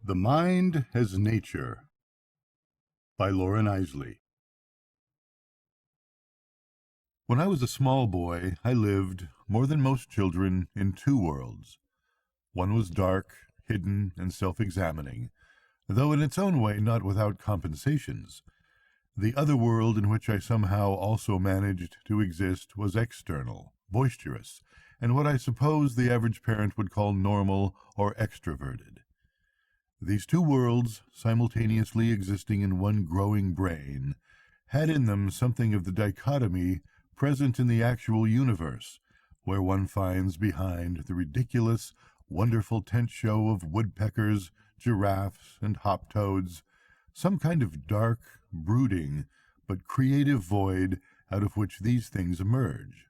The Mind as Nature by Loren Eiseley. When I was a small boy, I lived, more than most children, in two worlds. One was dark, hidden, and self-examining, though in its own way not without compensations. The other world in which I somehow also managed to exist was external, boisterous, and what I suppose the average parent would call normal or extroverted. These two worlds, simultaneously existing in one growing brain, had in them something of the dichotomy present in the actual universe, where one finds behind the ridiculous, wonderful tent show of woodpeckers, giraffes, and hop-toads, some kind of dark, brooding, but creative void out of which these things emerge.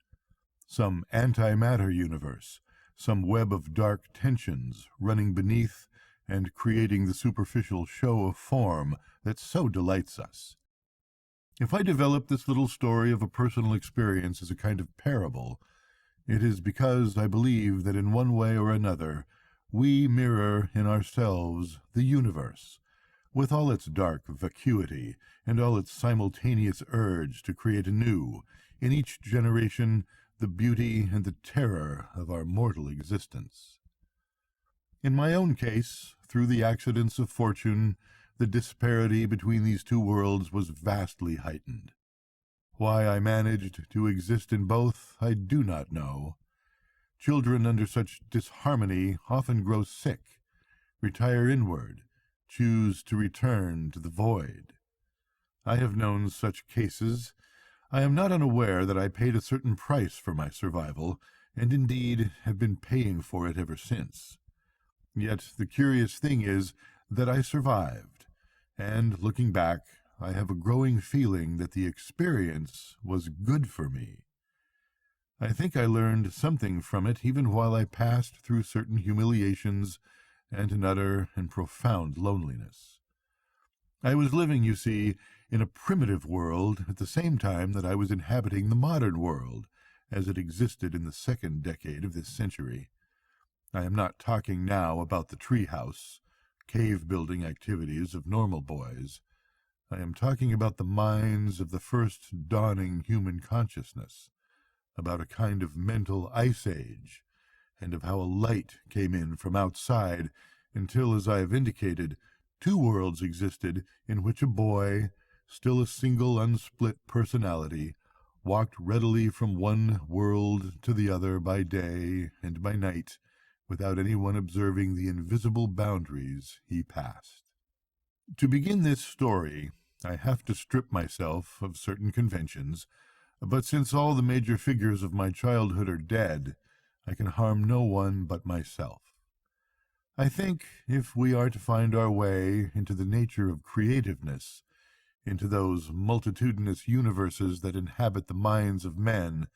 Some antimatter universe, some web of dark tensions running beneath and creating the superficial show of form that so delights us. If I develop this little story of a personal experience as a kind of parable, it is because I believe that in one way or another we mirror in ourselves the universe, with all its dark vacuity and all its simultaneous urge to create anew, in each generation, the beauty and the terror of our mortal existence. In my own case, through the accidents of fortune, the disparity between these two worlds was vastly heightened. Why I managed to exist in both, I do not know. Children under such disharmony often grow sick, retire inward, choose to return to the void. I have known such cases. I am not unaware that I paid a certain price for my survival, and indeed have been paying for it ever since. Yet the curious thing is that I survived, and looking back, I have a growing feeling that the experience was good for me. I think I learned something from it even while I passed through certain humiliations and an utter and profound loneliness. I was living, you see, in a primitive world at the same time that I was inhabiting the modern world, as it existed in the second decade of this century. I am not talking now about the treehouse, cave-building activities of normal boys. I am talking about the minds of the first dawning human consciousness, about a kind of mental ice age, and of how a light came in from outside until, as I have indicated, two worlds existed in which a boy, still a single unsplit personality, walked readily from one world to the other by day and by night, without anyone observing the invisible boundaries he passed. To begin this story, I have to strip myself of certain conventions, but since all the major figures of my childhood are dead, I can harm no one but myself. I think if we are to find our way into the nature of creativeness, into those multitudinous universes that inhabit the minds of men,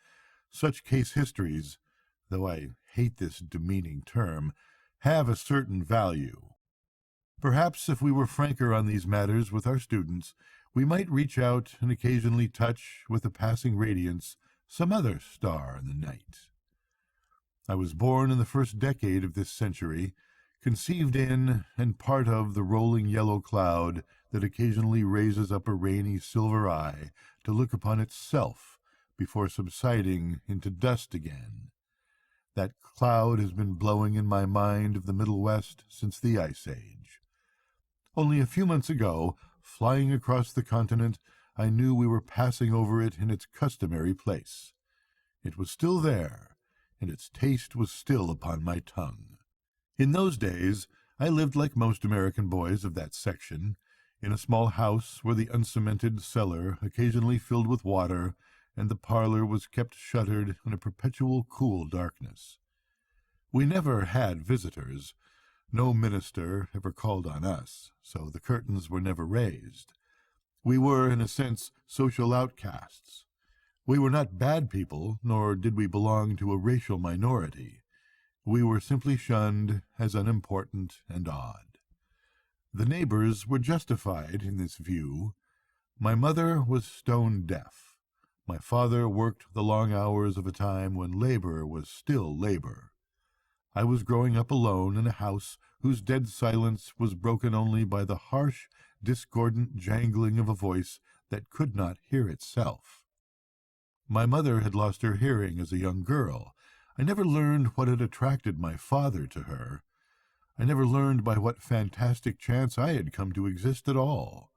such case histories, though I hate this demeaning term, have a certain value. Perhaps if we were franker on these matters with our students, we might reach out and occasionally touch, with a passing radiance, some other star in the night. I was born in the first decade of this century, conceived in and part of the rolling yellow cloud that occasionally raises up a rainy silver eye to look upon itself before subsiding into dust again. That cloud has been blowing in my mind of the Middle West since the Ice Age. Only a few months ago, flying across the continent, I knew we were passing over it in its customary place. It was still there, and its taste was still upon my tongue. In those days, I lived like most American boys of that section, in a small house where the uncemented cellar occasionally filled with water, and the parlor was kept shuttered in a perpetual cool darkness. We never had visitors. No minister ever called on us, so the curtains were never raised. We were, in a sense, social outcasts. We were not bad people, nor did we belong to a racial minority. We were simply shunned as unimportant and odd. The neighbors were justified in this view. My mother was stone deaf. My father worked the long hours of a time when labor was still labor. I was growing up alone in a house whose dead silence was broken only by the harsh, discordant jangling of a voice that could not hear itself. My mother had lost her hearing as a young girl. I never learned what had attracted my father to her. I never learned by what fantastic chance I had come to exist at all.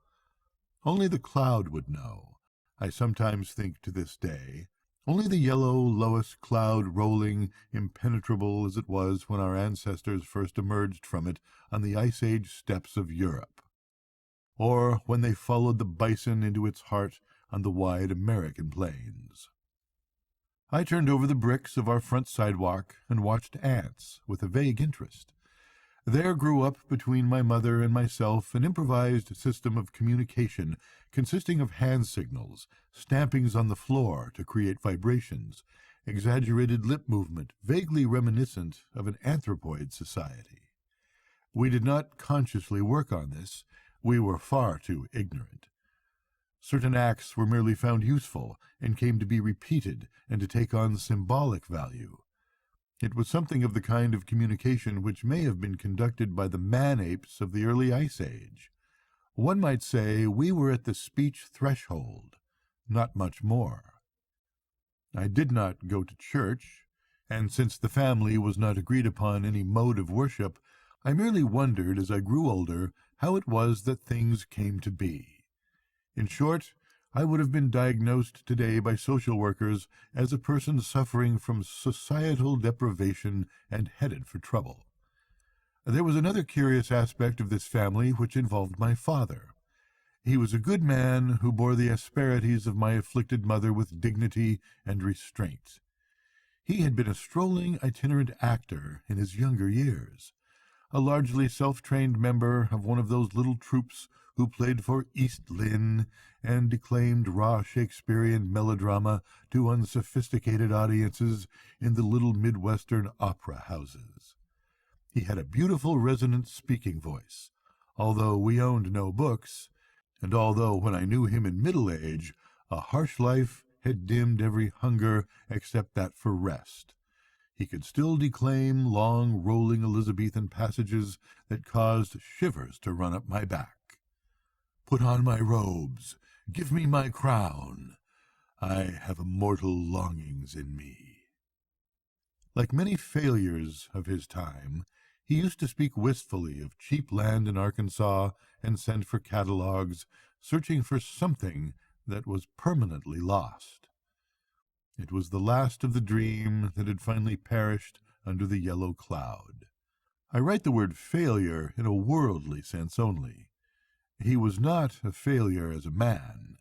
Only the cloud would know, I sometimes think to this day. Only the yellow Loess cloud rolling, impenetrable as it was when our ancestors first emerged from it on the Ice Age steppes of Europe, or when they followed the bison into its heart on the wide American plains. I turned over the bricks of our front sidewalk and watched ants with a vague interest. There grew up between my mother and myself an improvised system of communication consisting of hand signals, stampings on the floor to create vibrations, exaggerated lip movement vaguely reminiscent of an anthropoid society. We did not consciously work on this. We were far too ignorant. Certain acts were merely found useful and came to be repeated and to take on symbolic value. It was something of the kind of communication which may have been conducted by the man-apes of the early Ice Age. One might say we were at the speech threshold, not much more. I did not go to church, and since the family was not agreed upon any mode of worship, I merely wondered as I grew older how it was that things came to be. In short, I would have been diagnosed today by social workers as a person suffering from societal deprivation and headed for trouble. There was another curious aspect of this family which involved my father. He was a good man who bore the asperities of my afflicted mother with dignity and restraint. He had been a strolling itinerant actor in his younger years, a largely self-trained member of one of those little troupes who played for East Lynne and declaimed raw Shakespearean melodrama to unsophisticated audiences in the little Midwestern opera houses. He had a beautiful resonant speaking voice, although we owned no books, and although when I knew him in middle age, a harsh life had dimmed every hunger except that for rest. He could still declaim long, rolling Elizabethan passages that caused shivers to run up my back. "Put on my robes, give me my crown. I have immortal longings in me." Like many failures of his time, he used to speak wistfully of cheap land in Arkansas and send for catalogues, searching for something that was permanently lost. It was the last of the dream that had finally perished under the yellow cloud. I write the word failure in a worldly sense only. He was not a failure as a man.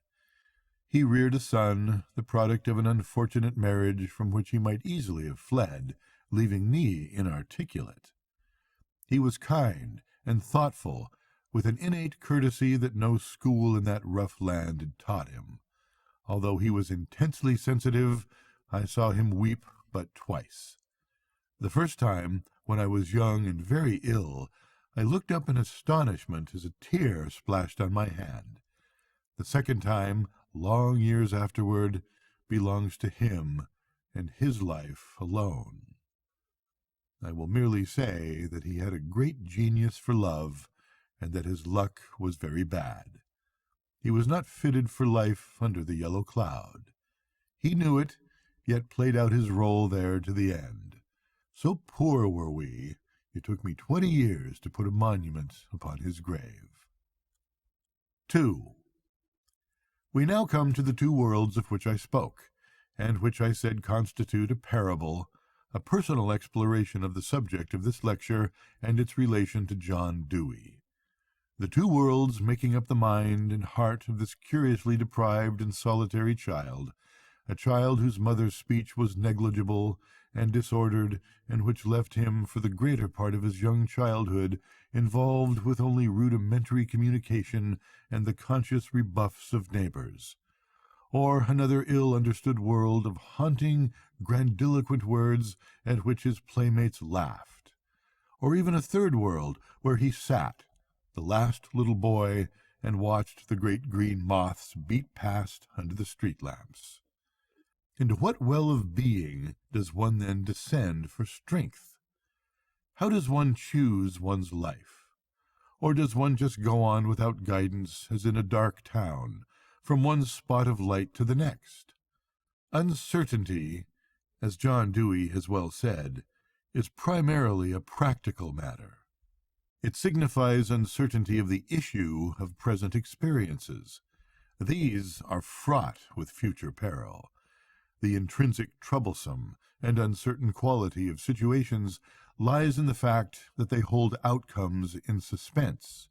He reared a son, the product of an unfortunate marriage from which he might easily have fled, leaving me inarticulate. He was kind and thoughtful, with an innate courtesy that no school in that rough land had taught him. Although he was intensely sensitive, I saw him weep but twice. The first time, when I was young and very ill, I looked up in astonishment as a tear splashed on my hand. The second time, long years afterward, belongs to him and his life alone. I will merely say that he had a great genius for love, and that his luck was very bad. He was not fitted for life under the yellow cloud. He knew it, yet played out his role there to the end. So poor were we, it took me 20 years to put a monument upon his grave. 2. We now come to the two worlds of which I spoke, and which I said constitute a parable, a personal exploration of the subject of this lecture and its relation to John Dewey. The two worlds making up the mind and heart of this curiously deprived and solitary child, a child whose mother's speech was negligible and disordered, and which left him for the greater part of his young childhood involved with only rudimentary communication and the conscious rebuffs of neighbors. Or another ill-understood world of haunting, grandiloquent words at which his playmates laughed. Or even a third world where he sat, the last little boy, and watched the great green moths beat past under the street lamps. Into what well of being does one then descend for strength? How does one choose one's life? Or does one just go on without guidance, as in a dark town, from one spot of light to the next? Uncertainty, as John Dewey has well said, is primarily a practical matter. It signifies uncertainty of the issue of present experiences. These are fraught with future peril. The intrinsic troublesome and uncertain quality of situations lies in the fact that they hold outcomes in suspense.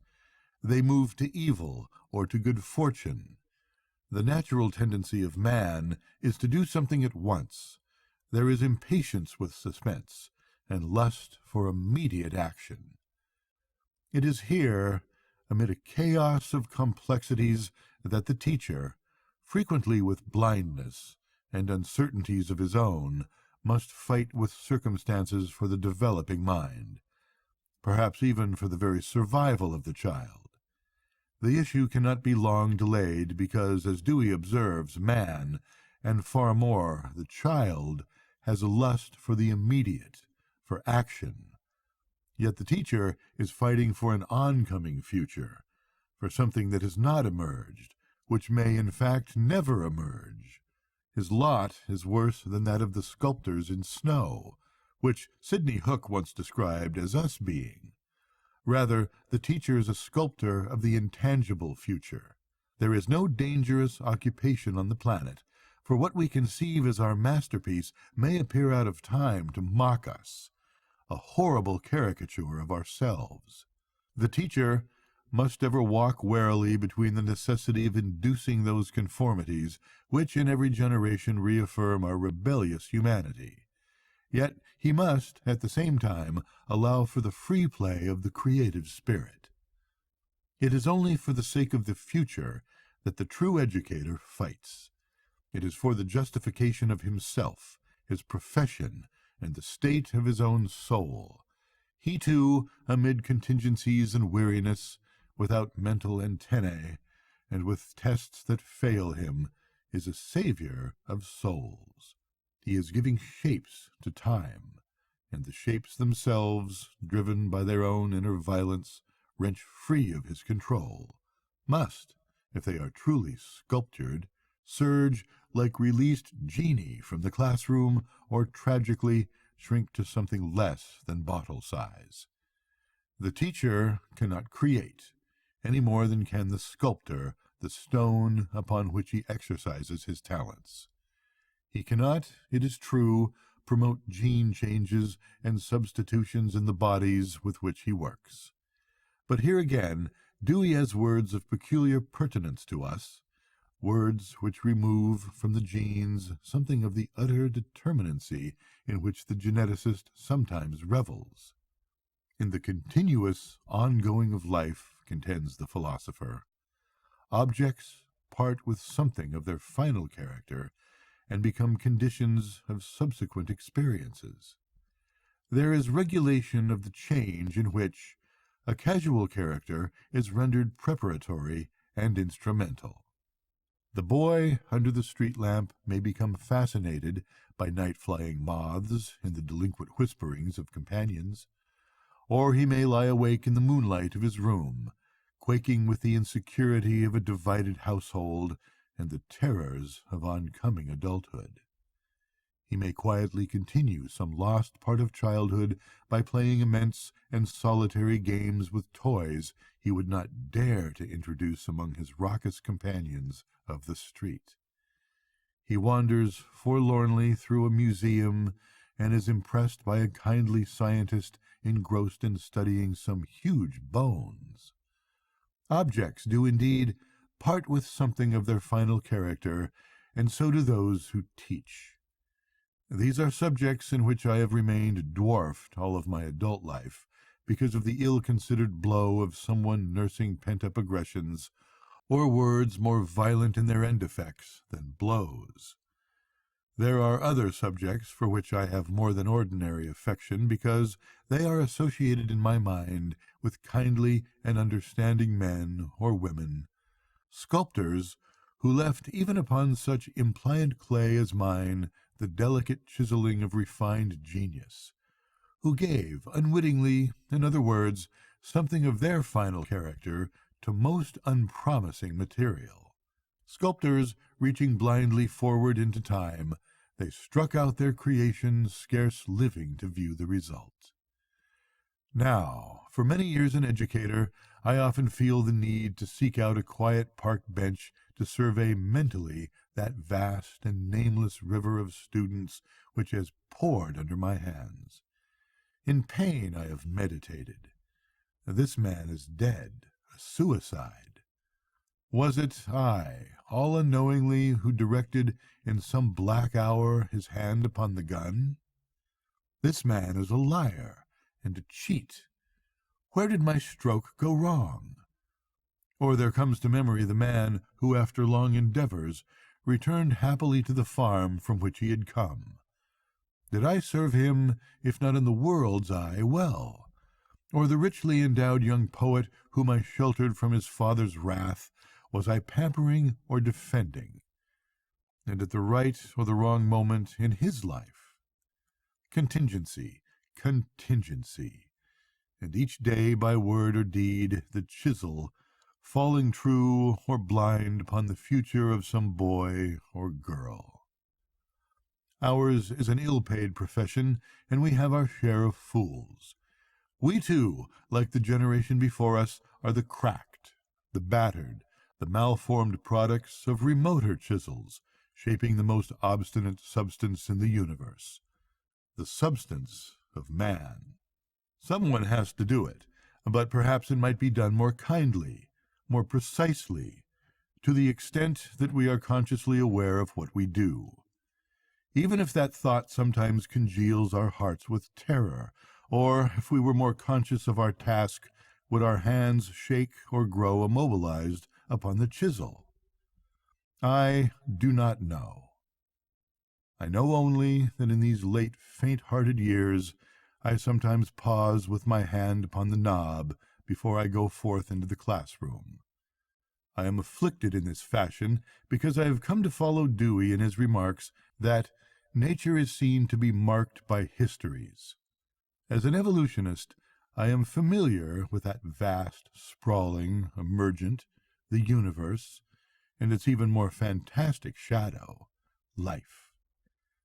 They move to evil or to good fortune. The natural tendency of man is to do something at once. There is impatience with suspense and lust for immediate action. It is here, amid a chaos of complexities, that the teacher, frequently with blindness and uncertainties of his own, must fight with circumstances for the developing mind, perhaps even for the very survival of the child. The issue cannot be long delayed because, as Dewey observes, man, and far more the child, has a lust for the immediate, for action. Yet the teacher is fighting for an oncoming future, for something that has not emerged, which may in fact never emerge. His lot is worse than that of the sculptors in snow, which Sidney Hook once described as us being. Rather, the teacher is a sculptor of the intangible future. There is no dangerous occupation on the planet, for what we conceive as our masterpiece may appear out of time to mock us, a horrible caricature of ourselves. The teacher must ever walk warily between the necessity of inducing those conformities which in every generation reaffirm our rebellious humanity. Yet he must, at the same time, allow for the free play of the creative spirit. It is only for the sake of the future that the true educator fights. It is for the justification of himself, his profession, and the state of his own soul. He, too, amid contingencies and weariness, without mental antennae, and with tests that fail him, is a savior of souls. He is giving shapes to time, and the shapes themselves, driven by their own inner violence, wrenched free of his control, must, if they are truly sculptured, surge like released genii from the classroom, or tragically shrink to something less than bottle size. The teacher cannot create, any more than can the sculptor the stone upon which he exercises his talents. He cannot, it is true, promote gene changes and substitutions in the bodies with which he works. But here again, Dewey has words of peculiar pertinence to us, words which remove from the genes something of the utter determinacy in which the geneticist sometimes revels. In the continuous ongoing of life, contends the philosopher, objects part with something of their final character and become conditions of subsequent experiences. There is regulation of the change in which a casual character is rendered preparatory and instrumental. The boy under the street lamp may become fascinated by night-flying moths and the delinquent whisperings of companions, or he may lie awake in the moonlight of his room, quaking with the insecurity of a divided household and the terrors of oncoming adulthood. He may quietly continue some lost part of childhood by playing immense and solitary games with toys he would not dare to introduce among his raucous companions of the street. He wanders forlornly through a museum and is impressed by a kindly scientist engrossed in studying some huge bones. Objects do indeed part with something of their final character, and so do those who teach. These are subjects in which I have remained dwarfed all of my adult life because of the ill-considered blow of someone nursing pent-up aggressions, or words more violent in their end effects than blows. There are other subjects for which I have more than ordinary affection because they are associated in my mind with kindly and understanding men or women, sculptors who left even upon such impliant clay as mine the delicate chiseling of refined genius, who gave, unwittingly, in other words, something of their final character to most unpromising material. Sculptors, reaching blindly forward into time, they struck out their creations, scarce living to view the result. Now, for many years an educator, I often feel the need to seek out a quiet park bench to survey mentally that vast and nameless river of students which has poured under my hands. In pain I have meditated. This man is dead, a suicide. Was it I, all unknowingly, who directed in some black hour his hand upon the gun? This man is a liar and a cheat. Where did my stroke go wrong? Or there comes to memory the man who, after long endeavors, returned happily to the farm from which he had come. Did I serve him, if not in the world's eye, well? Or the richly endowed young poet whom I sheltered from his father's wrath, was I pampering or defending? And at the right or the wrong moment in his life? Contingency, contingency. And each day by word or deed the chisel, falling true or blind upon the future of some boy or girl. Ours is an ill-paid profession, and we have our share of fools. We, too, like the generation before us, are the cracked, the battered, the malformed products of remoter chisels, shaping the most obstinate substance in the universe, the substance of man. Someone has to do it, but perhaps it might be done more kindly, more precisely, to the extent that we are consciously aware of what we do. Even if that thought sometimes congeals our hearts with terror, or if we were more conscious of our task, would our hands shake or grow immobilized upon the chisel? I do not know. I know only that in these late faint-hearted years I sometimes pause with my hand upon the knob before I go forth into the classroom. I am afflicted in this fashion because I have come to follow Dewey in his remarks that nature is seen to be marked by histories. As an evolutionist, I am familiar with that vast, sprawling, emergent, the universe, and its even more fantastic shadow, life.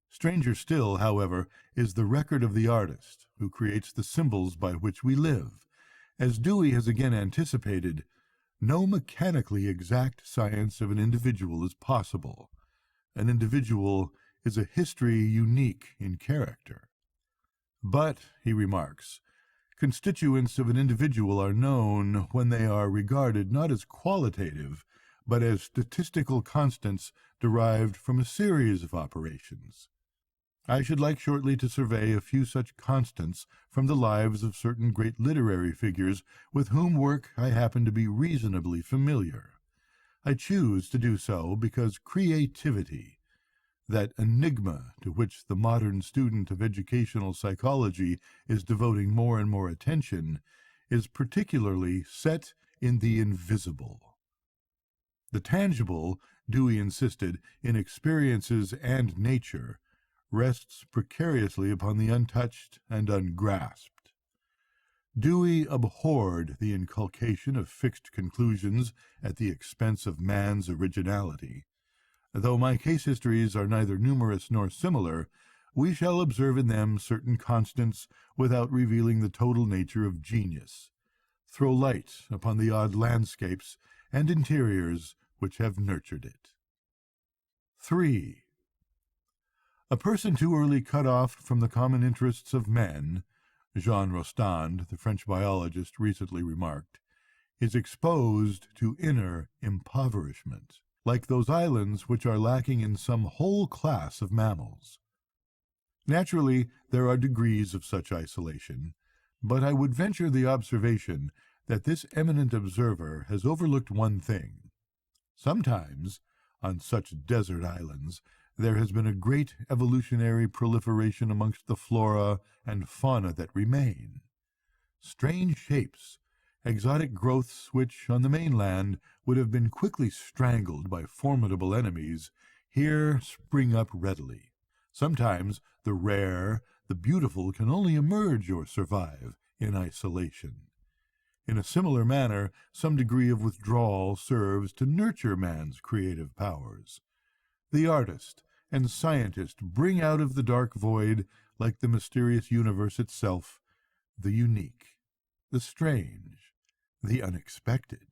Stranger still, however, is the record of the artist who creates the symbols by which we live. As Dewey has again anticipated, no mechanically exact science of an individual is possible. An individual is a history unique in character. But, he remarks, constituents of an individual are known when they are regarded not as qualitative, but as statistical constants derived from a series of operations. I should like shortly to survey a few such constants from the lives of certain great literary figures with whom work I happen to be reasonably familiar. I choose to do so because creativity, that enigma to which the modern student of educational psychology is devoting more and more attention, is particularly set in the invisible. The tangible, Dewey insisted, in experiences and nature, rests precariously upon the untouched and ungrasped. Dewey abhorred the inculcation of fixed conclusions at the expense of man's originality. Though my case histories are neither numerous nor similar, we shall observe in them certain constants without revealing the total nature of genius, throw light upon the odd landscapes and interiors which have nurtured it. 3. A person too early cut off from the common interests of men, Jean Rostand, the French biologist, recently remarked, is exposed to inner impoverishment, like those islands which are lacking in some whole class of mammals. Naturally, there are degrees of such isolation, but I would venture the observation that this eminent observer has overlooked one thing. Sometimes, on such desert islands, there has been a great evolutionary proliferation amongst the flora and fauna that remain. Strange shapes, exotic growths which, on the mainland, would have been quickly strangled by formidable enemies, here spring up readily. Sometimes the rare, The beautiful can only emerge or survive in isolation. In a similar manner, some degree of withdrawal serves to nurture man's creative powers. The artist and scientist bring out of the dark void, like the mysterious universe itself, the unique, the strange, the unexpected.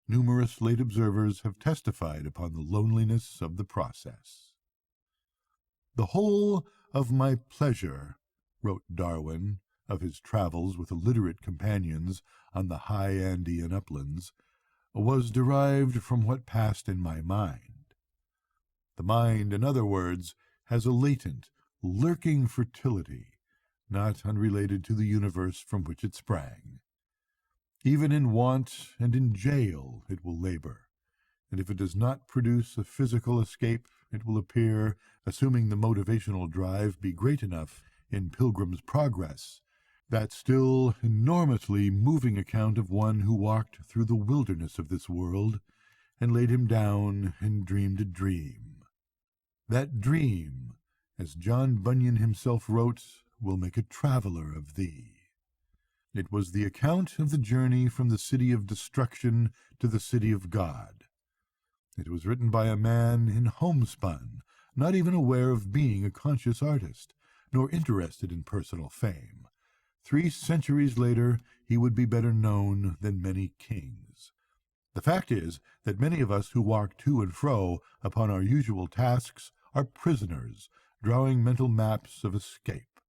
Numerous late observers have testified upon the loneliness of the process. "The whole of my pleasure," wrote Darwin of his travels with illiterate companions on the high Andean uplands, "was derived from what passed in my mind." The mind, in other words, has a latent, lurking fertility, not unrelated to the universe from which it sprang. Even in want and in jail it will labor, and if it does not produce a physical escape, it will appear, assuming the motivational drive be great enough in Pilgrim's Progress, that still enormously moving account of one who walked through the wilderness of this world and laid him down and dreamed a dream. That dream, as John Bunyan himself wrote, will make a traveler of thee. It was the account of the journey from the city of destruction to the city of God. It was written by a man in homespun, not even aware of being a conscious artist, nor interested in personal fame. 3 centuries later, he would be better known than many kings. The fact is that many of us who walk to and fro upon our usual tasks are prisoners, drawing mental maps of escape.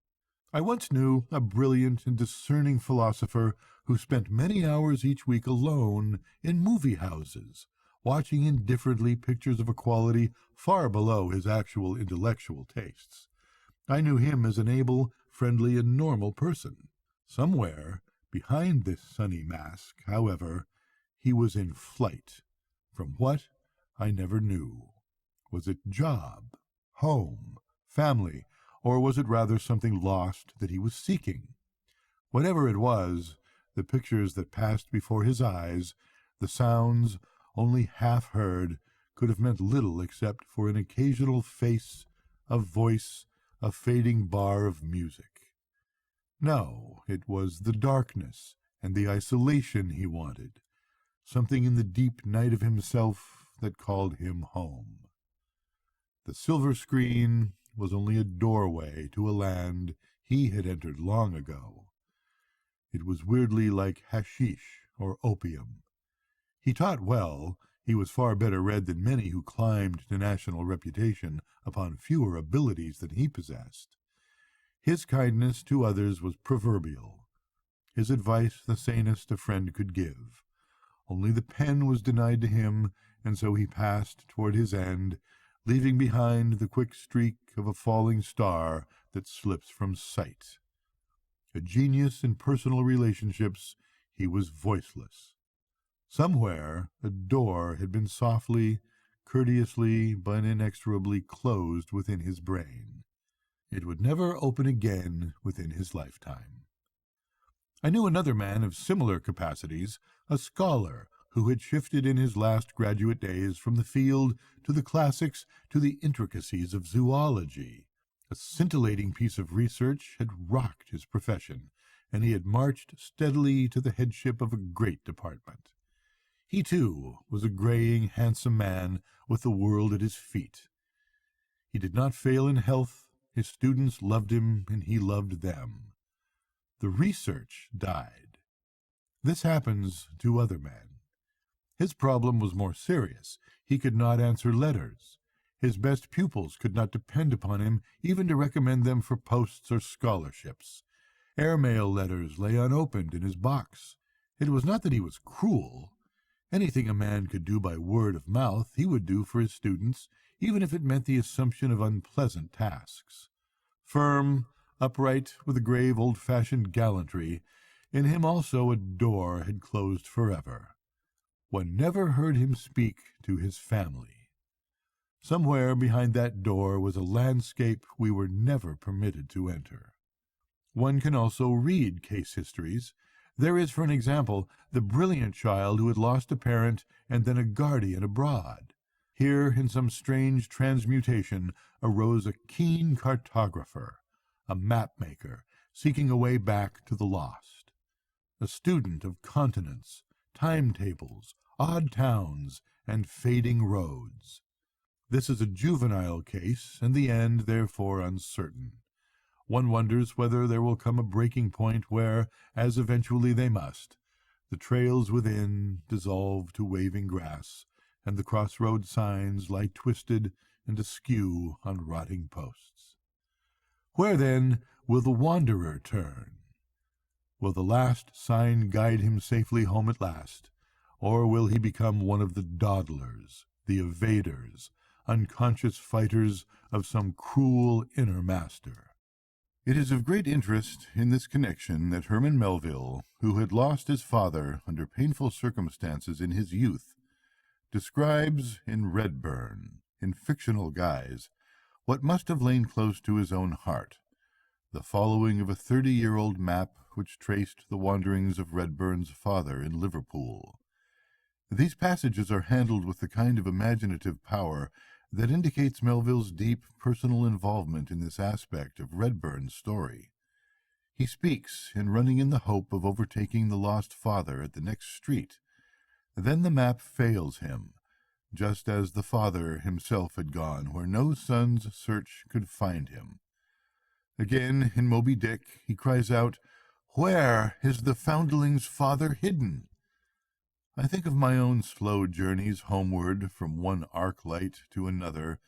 I once knew a brilliant and discerning philosopher who spent many hours each week alone in movie houses, watching indifferently pictures of a quality far below his actual intellectual tastes. I knew him as an able, friendly, and normal person. Somewhere behind this sunny mask, however, he was in flight. From what? I never knew. Was it job, home, family, or was it rather something lost that he was seeking? Whatever it was, the pictures that passed before his eyes, the sounds only half heard, could have meant little except for an occasional face, a voice, a fading bar of music. No, it was the darkness and the isolation he wanted, something in the deep night of himself that called him home. The silver screen was only a doorway to a land he had entered long ago. It was weirdly like hashish or opium. He taught well. He was far better read than many who climbed to national reputation upon fewer abilities than he possessed. His kindness to others was proverbial, his advice the sanest a friend could give. Only the pen was denied to him, and so he passed toward his end, leaving behind the quick streak of a falling star that slips from sight. A genius in personal relationships, he was voiceless. Somewhere a door had been softly, courteously, but inexorably closed within his brain. It would never open again within his lifetime. I knew another man of similar capacities, a scholar who had shifted in his last graduate days from the field to the classics to the intricacies of zoology. A scintillating piece of research had rocked his profession, and he had marched steadily to the headship of a great department. He, too, was a graying, handsome man with the world at his feet. He did not fail in health, his students loved him, and he loved them. The research died. This happens to other men. His problem was more serious. He could not answer letters. His best pupils could not depend upon him even to recommend them for posts or scholarships. Airmail letters lay unopened in his box. It was not that he was cruel. Anything a man could do by word of mouth he would do for his students, even if it meant the assumption of unpleasant tasks. Firm, upright, with a grave old-fashioned gallantry, in him also a door had closed forever. One never heard him speak to his family. Somewhere behind that door was a landscape we were never permitted to enter. One can also read case histories. There is, for an example, the brilliant child who had lost a parent and then a guardian abroad. Here, in some strange transmutation, arose a keen cartographer, a map-maker seeking a way back to the lost, a student of continents, timetables, odd towns, and fading roads. This is a juvenile case, and the end, therefore, uncertain. One wonders whether there will come a breaking point where, as eventually they must, the trails within dissolve to waving grass, and the crossroad signs lie twisted and askew on rotting posts. Where, then, will the wanderer turn? Will the last sign guide him safely home at last, or will he become one of the dawdlers, the evaders, unconscious fighters of some cruel inner master? It is of great interest in this connection that Herman Melville, who had lost his father under painful circumstances in his youth, describes in Redburn, in fictional guise, what must have lain close to his own heart, the following of a 30-year-old map which traced the wanderings of Redburn's father in Liverpool. These passages are handled with the kind of imaginative power that indicates Melville's deep personal involvement in this aspect of Redburn's story. He speaks in running in the hope of overtaking the lost father at the next street. Then the map fails him, just as the father himself had gone where no son's search could find him. Again, in Moby Dick, he cries out, "Where is the foundling's father hidden?" I think of my own slow journeys homeward from one arc-light to another,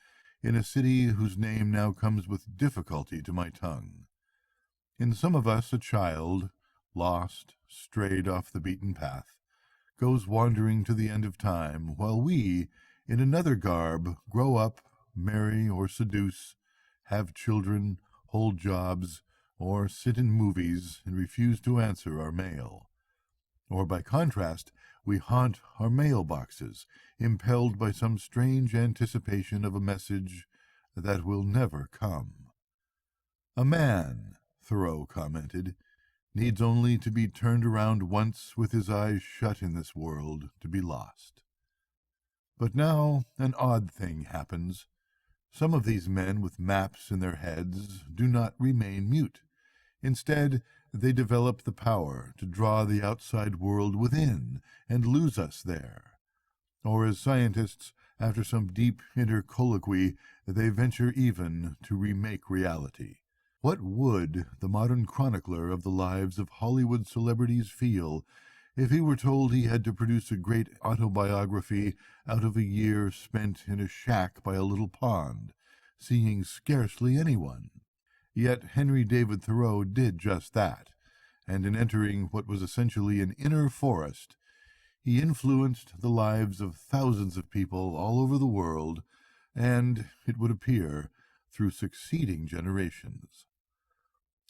in a city whose name now comes with difficulty to my tongue. In some of us a child, lost, strayed off the beaten path, goes wandering to the end of time, while we, in another garb, grow up, marry or seduce, have children, hold jobs, or sit in movies and refuse to answer our mail. Or, by contrast, we haunt our mailboxes, impelled by some strange anticipation of a message that will never come. A man, Thoreau commented, needs only to be turned around once with his eyes shut in this world to be lost. But now an odd thing happens. Some of these men with maps in their heads do not remain mute. Instead, they develop the power to draw the outside world within and lose us there. Or, as scientists, after some deep inner colloquy, they venture even to remake reality. What would the modern chronicler of the lives of Hollywood celebrities feel if he were told he had to produce a great autobiography out of a year spent in a shack by a little pond, seeing scarcely anyone? Yet Henry David Thoreau did just that, and in entering what was essentially an inner forest, he influenced the lives of thousands of people all over the world, and, it would appear, through succeeding generations.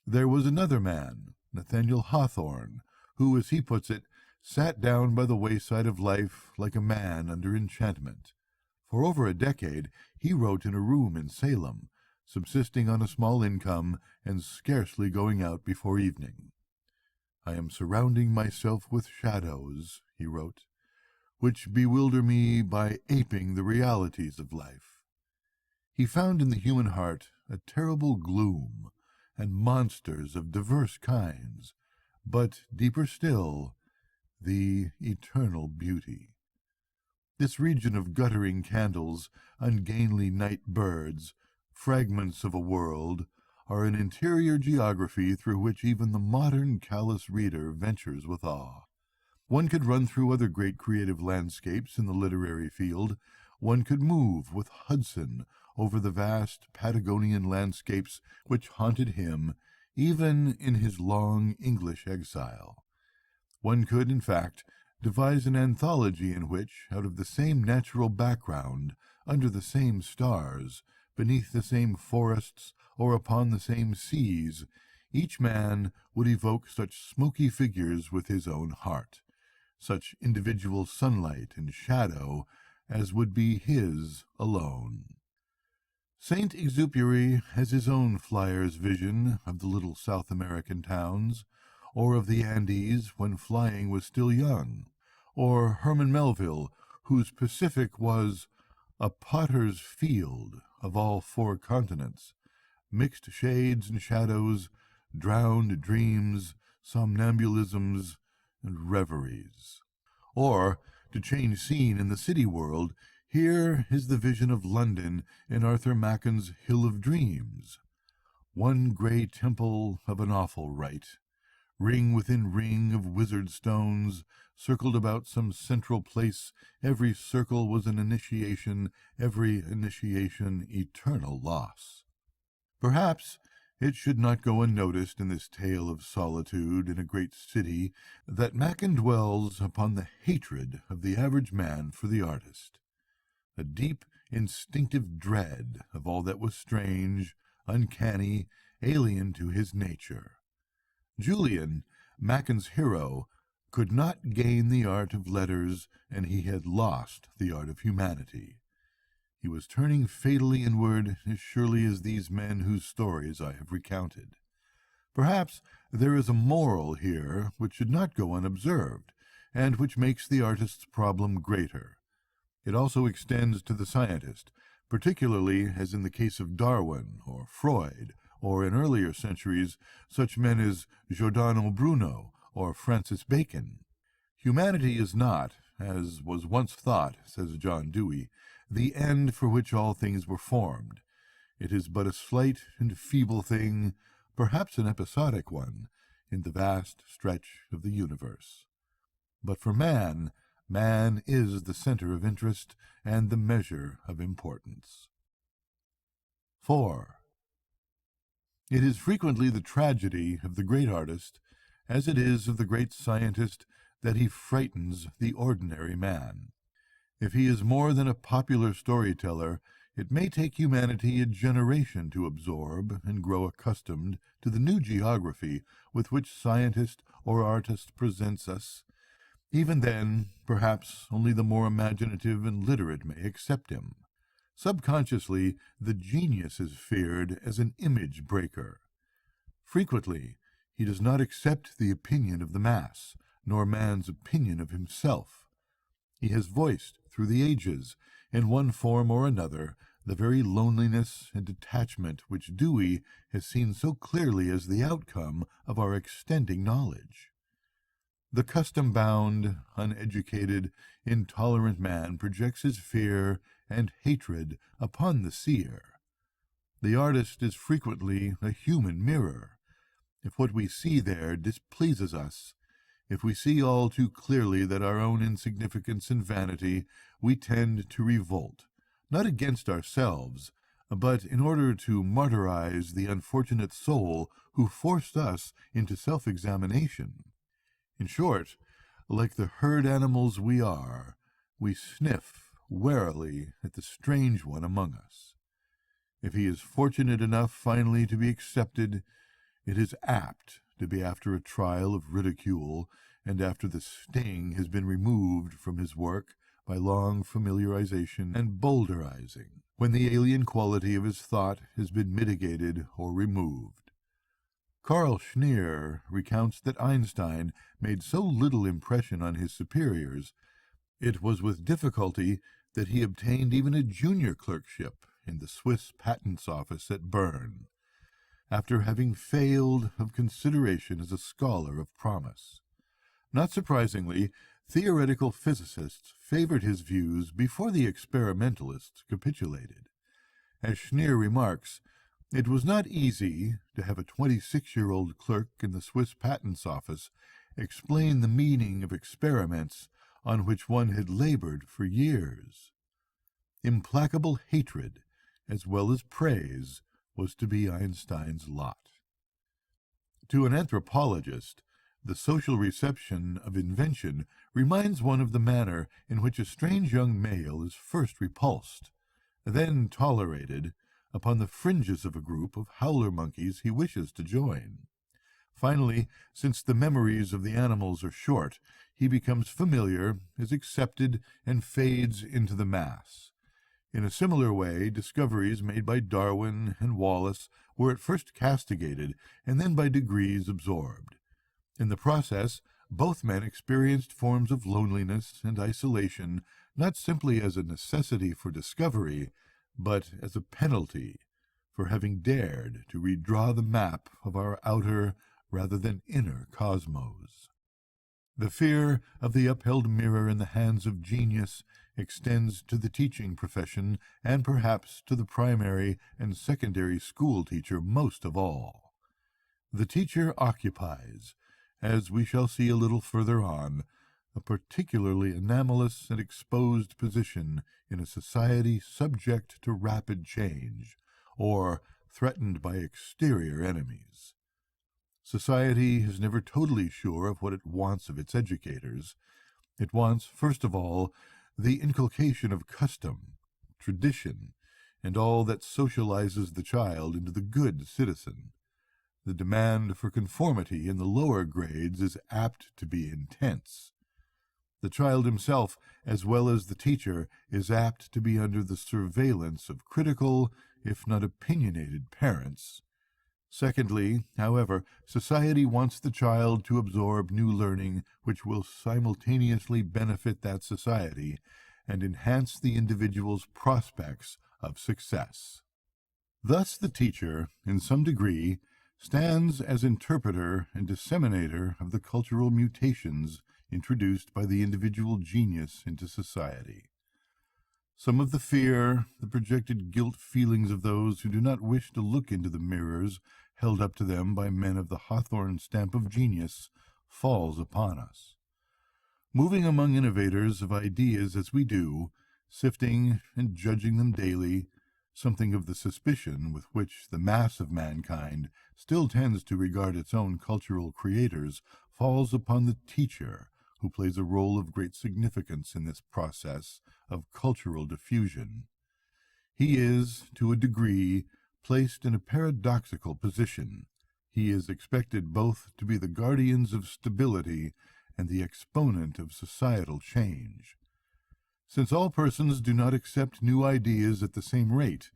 There was another man, Nathaniel Hawthorne, who, as he puts it, sat down by the wayside of life like a man under enchantment. For over a decade he wrote in a room in Salem, subsisting on a small income and scarcely going out before evening. "I am surrounding myself with shadows," he wrote, "which bewilder me by aping the realities of life." He found in the human heart a terrible gloom, and monsters of diverse kinds, but deeper still, the eternal beauty. This region of guttering candles, ungainly night birds, fragments of a world, are an interior geography through which even the modern callous reader ventures with awe. One could run through other great creative landscapes in the literary field. One could move with Hudson over the vast Patagonian landscapes which haunted him even in his long English exile. One could, in fact, devise an anthology in which, out of the same natural background, under the same stars, beneath the same forests, or upon the same seas, each man would evoke such smoky figures with his own heart, such individual sunlight and shadow as would be his alone. Saint Exupéry has his own flyer's vision of the little South American towns, or of the Andes when flying was still young, or Herman Melville, whose Pacific was a potter's field of all 4 continents, mixed shades and shadows, drowned dreams, somnambulisms, and reveries. Or, to change scene in the city world, here is the vision of London in Arthur Machen's Hill of Dreams. One grey temple of an awful rite, ring within ring of wizard stones, circled about some central place. Every circle was an initiation, every initiation eternal loss. Perhaps it should not go unnoticed in this tale of solitude in a great city that Machen dwells upon the hatred of the average man for the artist, a deep, instinctive dread of all that was strange, uncanny, alien to his nature. Julian, Machen's hero, could not gain the art of letters, and he had lost the art of humanity. He was turning fatally inward as surely as these men whose stories I have recounted. Perhaps there is a moral here which should not go unobserved, and which makes the artist's problem greater. It also extends to the scientist, particularly as in the case of Darwin or Freud, or in earlier centuries, such men as Giordano Bruno or Francis Bacon. Humanity is not, as was once thought, says John Dewey, the end for which all things were formed. It is but a slight and feeble thing, perhaps an episodic one, in the vast stretch of the universe. But for man, man is the center of interest and the measure of importance. 4. It is frequently the tragedy of the great artist, as it is of the great scientist, that he frightens the ordinary man. If he is more than a popular storyteller, it may take humanity a generation to absorb and grow accustomed to the new geography with which scientist or artist presents us. Even then, perhaps only the more imaginative and literate may accept him. Subconsciously, the genius is feared as an image breaker. Frequently, he does not accept the opinion of the mass, nor man's opinion of himself. He has voiced, through the ages, in one form or another, the very loneliness and detachment which Dewey has seen so clearly as the outcome of our extending knowledge. The custom-bound, uneducated, intolerant man projects his fear and hatred upon the seer. The artist is frequently a human mirror. If what we see there displeases us, if we see all too clearly that our own insignificance and vanity, we tend to revolt, not against ourselves, but in order to martyrize the unfortunate soul who forced us into self-examination. In short, like the herd animals we are, we sniff warily at the strange one among us. If he is fortunate enough finally to be accepted, it is apt to be after a trial of ridicule, and after the sting has been removed from his work by long familiarization and boulderizing, when the alien quality of his thought has been mitigated or removed. Carl Schneer recounts that Einstein made so little impression on his superiors, it was with difficulty that he obtained even a junior clerkship in the Swiss Patents Office at Bern, after having failed of consideration as a scholar of promise. Not surprisingly, theoretical physicists favored his views before the experimentalists capitulated. As Schneer remarks, it was not easy to have a 26-year-old clerk in the Swiss Patents Office explain the meaning of experiments on which one had labored for years. Implacable hatred, as well as praise, was to be Einstein's lot. To an anthropologist, the social reception of invention reminds one of the manner in which a strange young male is first repulsed, then tolerated, upon the fringes of a group of howler monkeys he wishes to join. Finally, since the memories of the animals are short, he becomes familiar, is accepted, and fades into the mass. In a similar way, discoveries made by Darwin and Wallace were at first castigated and then by degrees absorbed. In the process, both men experienced forms of loneliness and isolation, not simply as a necessity for discovery, but as a penalty for having dared to redraw the map of our outer rather than inner cosmos. The fear of the upheld mirror in the hands of genius extends to the teaching profession and perhaps to the primary and secondary school teacher most of all. The teacher occupies, as we shall see a little further on, a particularly anomalous and exposed position in a society subject to rapid change, or threatened by exterior enemies. Society is never totally sure of what it wants of its educators. It wants, first of all, the inculcation of custom, tradition, and all that socializes the child into the good citizen. The demand for conformity in the lower grades is apt to be intense. The child himself, as well as the teacher, is apt to be under the surveillance of critical, if not opinionated, parents. Secondly, however, society wants the child to absorb new learning which will simultaneously benefit that society and enhance the individual's prospects of success. Thus the teacher, in some degree, stands as interpreter and disseminator of the cultural mutations introduced by the individual genius into society. Some of the fear, the projected guilt feelings of those who do not wish to look into the mirrors held up to them by men of the Hawthorne stamp of genius falls upon us. Moving among innovators of ideas as we do, sifting and judging them daily, something of the suspicion with which the mass of mankind still tends to regard its own cultural creators falls upon the teacher, who plays a role of great significance in this process of cultural diffusion. He is, to a degree, placed in a paradoxical position. He is expected both to be the guardians of stability and the exponent of societal change. Since all persons do not accept new ideas at the same rate,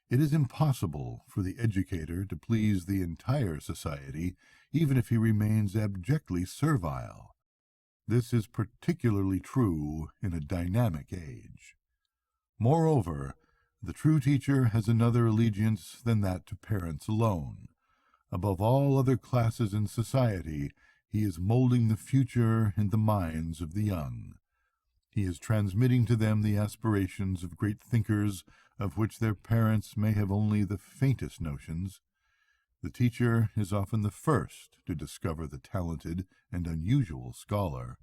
it is impossible for the educator to please the entire society, even if he remains abjectly servile. This is particularly true in a dynamic age. Moreover, the true teacher has another allegiance than that to parents alone. Above all other classes in society, he is molding the future in the minds of the young. He is transmitting to them the aspirations of great thinkers of which their parents may have only the faintest notions. The teacher is often the first to discover the talented and unusual scholar.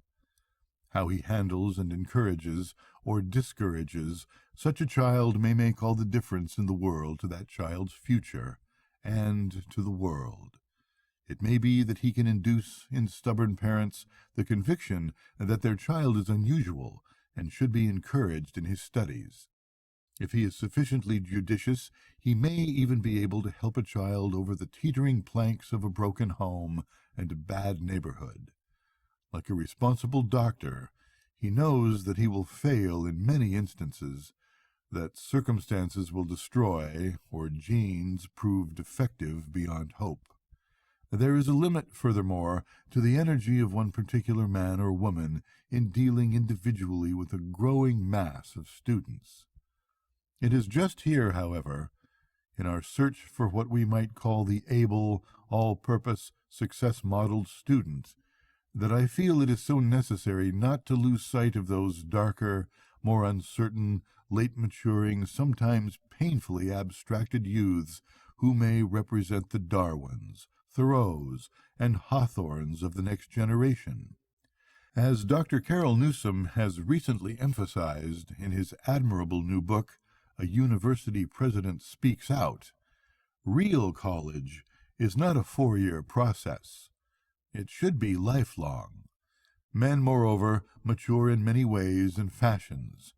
How he handles and encourages or discourages such a child may make all the difference in the world to that child's future and to the world. It may be that he can induce in stubborn parents the conviction that their child is unusual and should be encouraged in his studies. If he is sufficiently judicious, he may even be able to help a child over the teetering planks of a broken home and a bad neighborhood. Like a responsible doctor, he knows that he will fail in many instances, that circumstances will destroy or genes prove defective beyond hope. There is a limit, furthermore, to the energy of one particular man or woman in dealing individually with a growing mass of students. It is just here, however, in our search for what we might call the able, all-purpose, success-modeled student, that I feel it is so necessary not to lose sight of those darker, more uncertain, late-maturing, sometimes painfully abstracted youths who may represent the Darwins, Thoreaus, and Hawthornes of the next generation. As Dr. Carol Newsom has recently emphasized in his admirable new book, A University President Speaks Out, real college is not a 4-year process. It should be lifelong. Men, moreover, mature in many ways and fashions.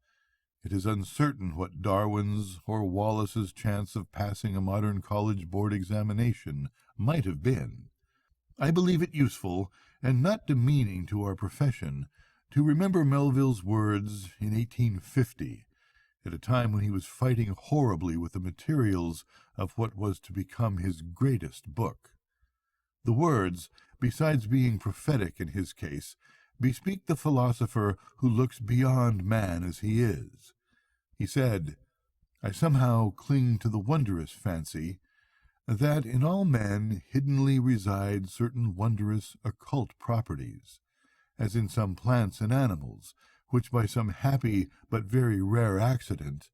It is uncertain what Darwin's or Wallace's chance of passing a modern college board examination might have been. I believe it useful, and not demeaning to our profession, to remember Melville's words in 1850, at a time when he was fighting horribly with the materials of what was to become his greatest book. The words, besides being prophetic in his case, bespeak the philosopher who looks beyond man as he is. He said, I somehow cling to the wondrous fancy that in all men hiddenly reside certain wondrous occult properties, as in some plants and animals, which by some happy but very rare accident,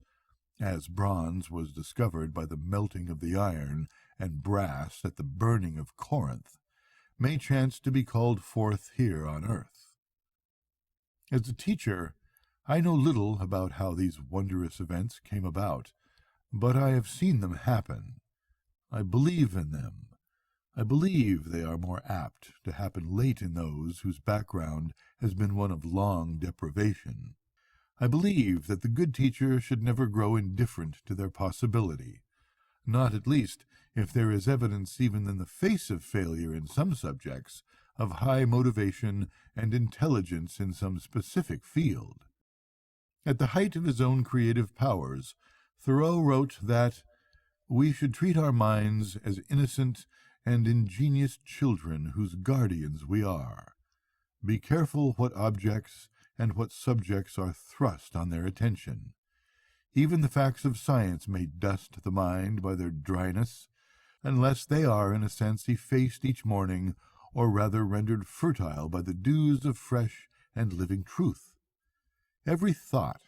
as bronze was discovered by the melting of the iron, and brass at the burning of Corinth, may chance to be called forth here on earth. As a teacher, I know little about how these wondrous events came about, but I have seen them happen. I believe in them. I believe they are more apt to happen late in those whose background has been one of long deprivation. I believe that the good teacher should never grow indifferent to their possibility, not at least if there is evidence even in the face of failure in some subjects of high motivation and intelligence in some specific field. At the height of his own creative powers, Thoreau wrote that we should treat our minds as innocent and ingenious children whose guardians we are. Be careful what objects and what subjects are thrust on their attention. Even the facts of science may dust the mind by their dryness, unless they are in a sense effaced each morning, or rather rendered fertile by the dews of fresh and living truth. Every thought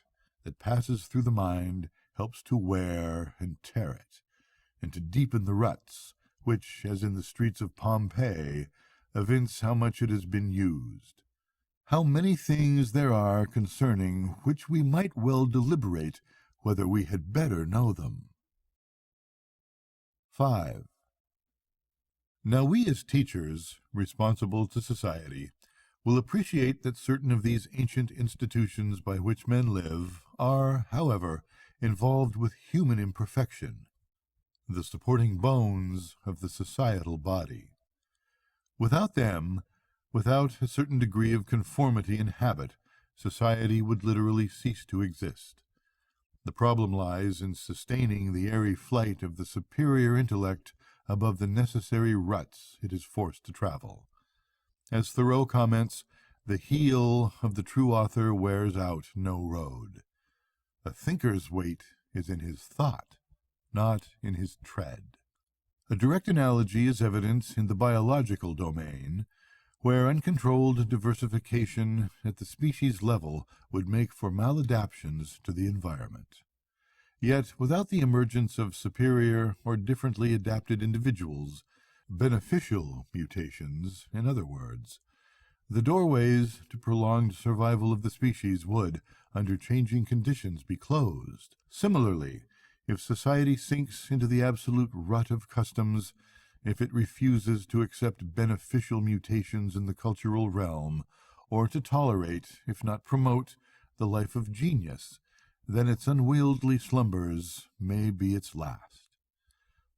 that passes through the mind helps to wear and tear it, and to deepen the ruts, which, as in the streets of Pompeii, evince how much it has been used. How many things there are concerning which we might well deliberate whether we had better know them. 5. Now we as teachers, responsible to society, will appreciate that certain of these ancient institutions by which men live are, however, involved with human imperfection, the supporting bones of the societal body. Without them, without a certain degree of conformity in habit, society would literally cease to exist. The problem lies in sustaining the airy flight of the superior intellect above the necessary ruts it is forced to travel. As Thoreau comments, the heel of the true author wears out no road. A thinker's weight is in his thought, not in his tread. A direct analogy is evident in the biological domain, where uncontrolled diversification at the species level would make for maladaptions to the environment. Yet, without the emergence of superior or differently adapted individuals, beneficial mutations, in other words, the doorways to prolonged survival of the species would, under changing conditions, be closed. Similarly, if society sinks into the absolute rut of customs, if it refuses to accept beneficial mutations in the cultural realm, or to tolerate, if not promote, the life of genius, then its unwieldy slumbers may be its last.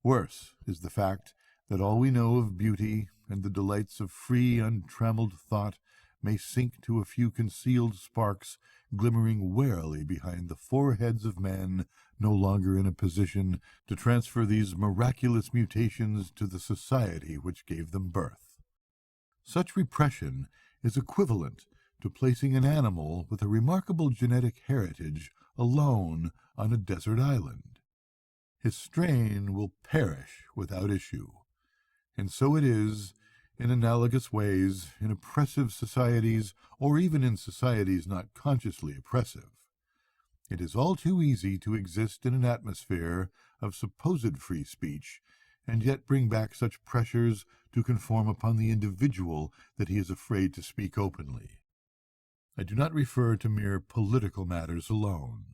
Worse is the fact that all we know of beauty and the delights of free, untrammeled thought may sink to a few concealed sparks glimmering warily behind the foreheads of men no longer in a position to transfer these miraculous mutations to the society which gave them birth. Such repression is equivalent to placing an animal with a remarkable genetic heritage alone on a desert island. His strain will perish without issue. And so it is, in analogous ways, in oppressive societies, or even in societies not consciously oppressive. It is all too easy to exist in an atmosphere of supposed free speech, and yet bring back such pressures to conform upon the individual that he is afraid to speak openly. I do not refer to mere political matters alone.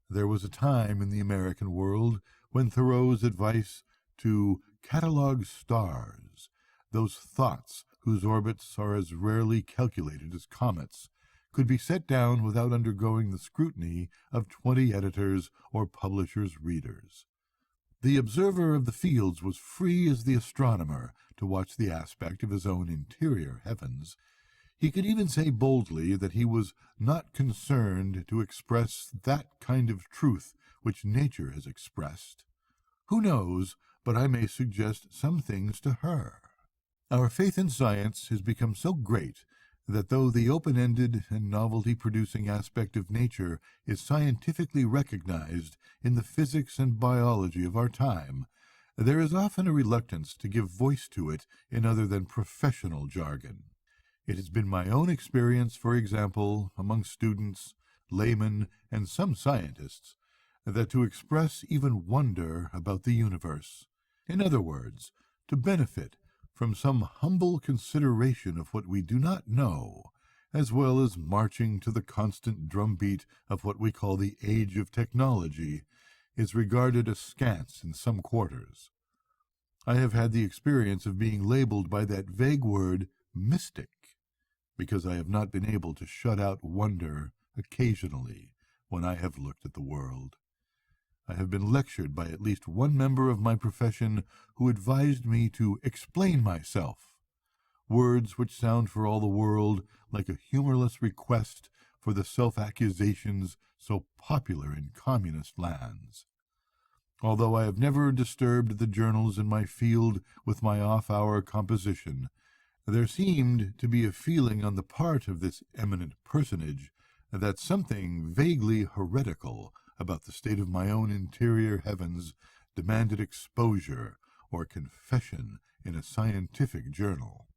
There was a time in the American world when Thoreau's advice to catalogue stars, those thoughts whose orbits are as rarely calculated as comets, could be set down without undergoing the scrutiny of 20 editors or publishers' readers. The observer of the fields was free as the astronomer to watch the aspect of his own interior heavens. He could even say boldly that he was not concerned to express that kind of truth which nature has expressed. Who knows, but I may suggest some things to her. Our faith in science has become so great that though the open-ended and novelty-producing aspect of nature is scientifically recognized in the physics and biology of our time, there is often a reluctance to give voice to it in other than professional jargon. It has been my own experience, for example, among students, laymen, and some scientists, that to express even wonder about the universe, in other words, to benefit from some humble consideration of what we do not know, as well as marching to the constant drumbeat of what we call the age of technology, is regarded askance in some quarters. I have had the experience of being labeled by that vague word, mystic, because I have not been able to shut out wonder occasionally when I have looked at the world. I have been lectured by at least one member of my profession who advised me to explain myself, words which sound for all the world like a humorless request for the self-accusations so popular in communist lands. Although I have never disturbed the journals in my field with my off-hour composition, there seemed to be a feeling on the part of this eminent personage that something vaguely heretical about the state of my own interior heavens demanded exposure or confession in a scientific journal.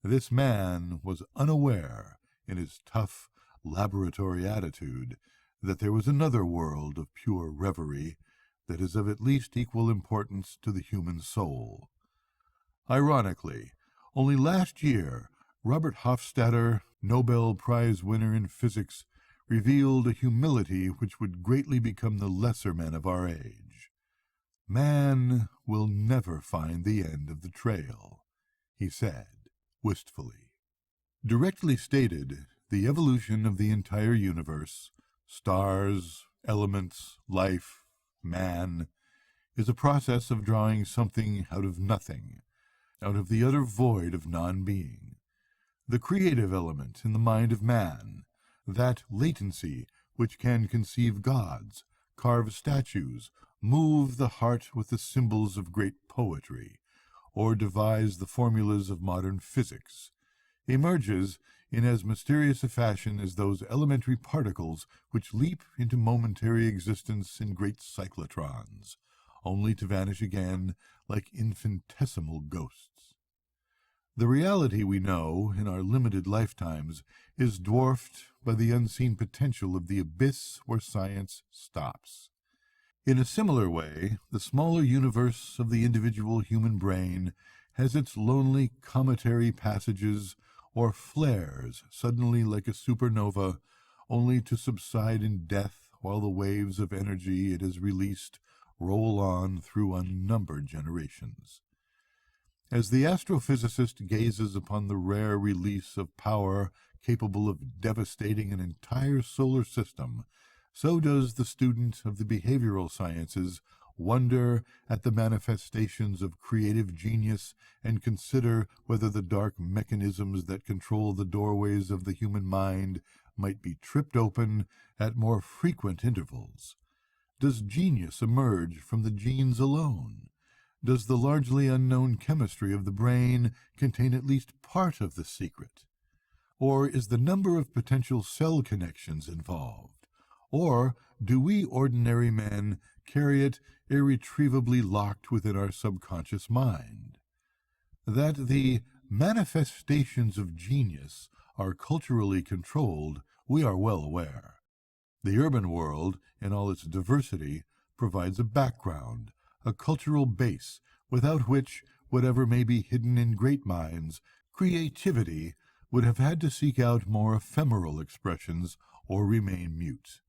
This man was unaware, in his tough laboratory attitude, that there was another world of pure reverie that is of at least equal importance to the human soul. Ironically, only last year, Robert Hofstadter, Nobel Prize winner in physics, revealed a humility which would greatly become the lesser men of our age. Man will never find the end of the trail, he said, wistfully. Directly stated, the evolution of the entire universe, stars, elements, life, man, is a process of drawing something out of nothing, out of the utter void of non-being. The creative element in the mind of man, that latency which can conceive gods, carve statues, move the heart with the symbols of great poetry, or devise the formulas of modern physics, emerges in as mysterious a fashion as those elementary particles which leap into momentary existence in great cyclotrons, only to vanish again like infinitesimal ghosts. The reality we know in our limited lifetimes is dwarfed by the unseen potential of the abyss where science stops. In a similar way, the smaller universe of the individual human brain has its lonely cometary passages or flares suddenly like a supernova, only to subside in death while the waves of energy it has released roll on through unnumbered generations. As the astrophysicist gazes upon the rare release of power capable of devastating an entire solar system, so does the student of the behavioral sciences wonder at the manifestations of creative genius and consider whether the dark mechanisms that control the doorways of the human mind might be tripped open at more frequent intervals. Does genius emerge from the genes alone? Does the largely unknown chemistry of the brain contain at least part of the secret? Or is the number of potential cell connections involved? Or do we ordinary men carry it irretrievably locked within our subconscious mind? That the manifestations of genius are culturally controlled, we are well aware. The urban world, in all its diversity, provides a background, a cultural base, without which, whatever may be hidden in great minds, creativity would have had to seek out more ephemeral expressions or remain mute.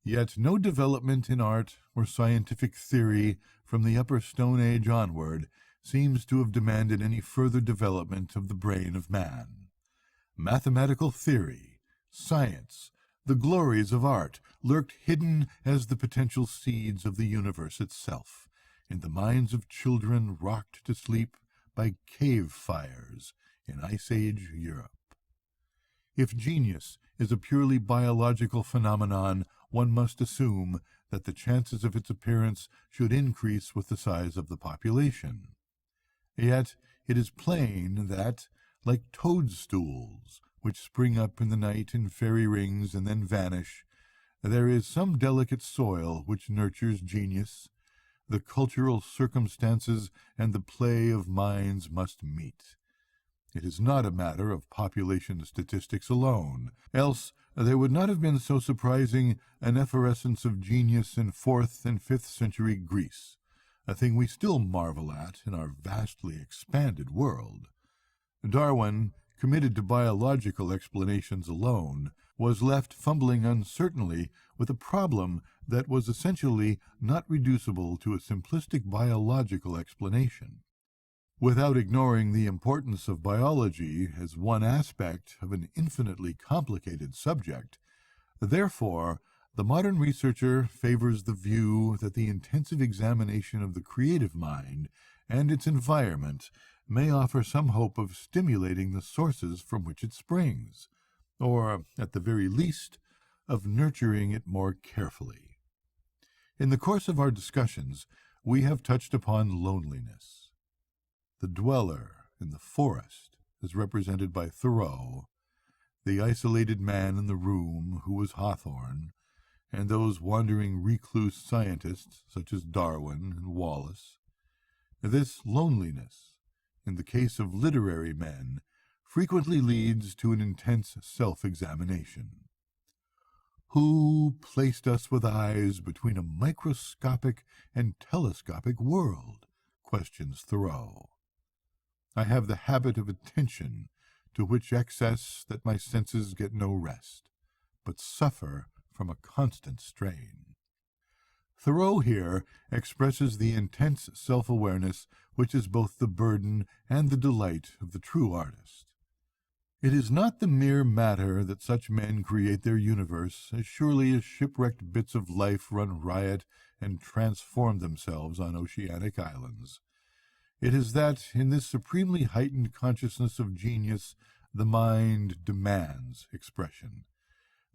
Yet no development in art or scientific theory from the Upper Stone Age onward seems to have demanded any further development of the brain of man. Mathematical theory, science, the glories of art lurked hidden as the potential seeds of the universe itself, in the minds of children rocked to sleep by cave fires in Ice Age Europe. If genius is a purely biological phenomenon, one must assume that the chances of its appearance should increase with the size of the population. Yet it is plain that, like toadstools, which spring up in the night in fairy rings and then vanish, there is some delicate soil which nurtures genius. The cultural circumstances and the play of minds must meet. It is not a matter of population statistics alone, else there would not have been so surprising an efflorescence of genius in 4th and 5th century Greece, a thing we still marvel at in our vastly expanded world. Darwin, committed to biological explanations alone, was left fumbling uncertainly with a problem that was essentially not reducible to a simplistic biological explanation. Without ignoring the importance of biology as one aspect of an infinitely complicated subject, therefore, the modern researcher favors the view that the intensive examination of the creative mind and its environment may offer some hope of stimulating the sources from which it springs, or, at the very least, of nurturing it more carefully. In the course of our discussions, we have touched upon loneliness. The dweller in the forest is represented by Thoreau, the isolated man in the room who was Hawthorne, and those wandering recluse scientists such as Darwin and Wallace. This loneliness, in the case of literary men, frequently leads to an intense self-examination. Who placed us with eyes between a microscopic and telescopic world? Questions Thoreau. I have the habit of attention, to which excess that my senses get no rest, but suffer from a constant strain. Thoreau here expresses the intense self-awareness which is both the burden and the delight of the true artist. It is not the mere matter that such men create their universe, as surely as shipwrecked bits of life run riot and transform themselves on oceanic islands. It is that, in this supremely heightened consciousness of genius, the mind demands expression.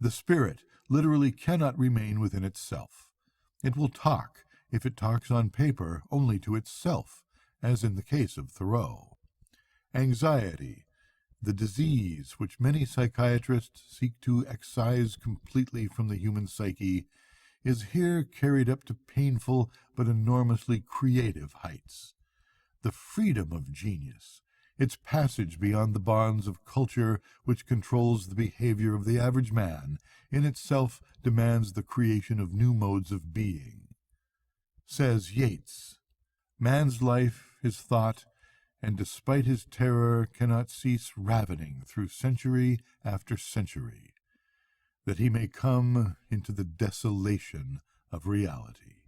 The spirit literally cannot remain within itself. It will talk, if it talks on paper, only to itself, as in the case of Thoreau. Anxiety, the disease which many psychiatrists seek to excise completely from the human psyche, is here carried up to painful but enormously creative heights. The freedom of genius, its passage beyond the bonds of culture which controls the behavior of the average man, in itself demands the creation of new modes of being. Says Yeats, "Man's life is thought, and despite his terror cannot cease ravening through century after century, that he may come into the desolation of reality."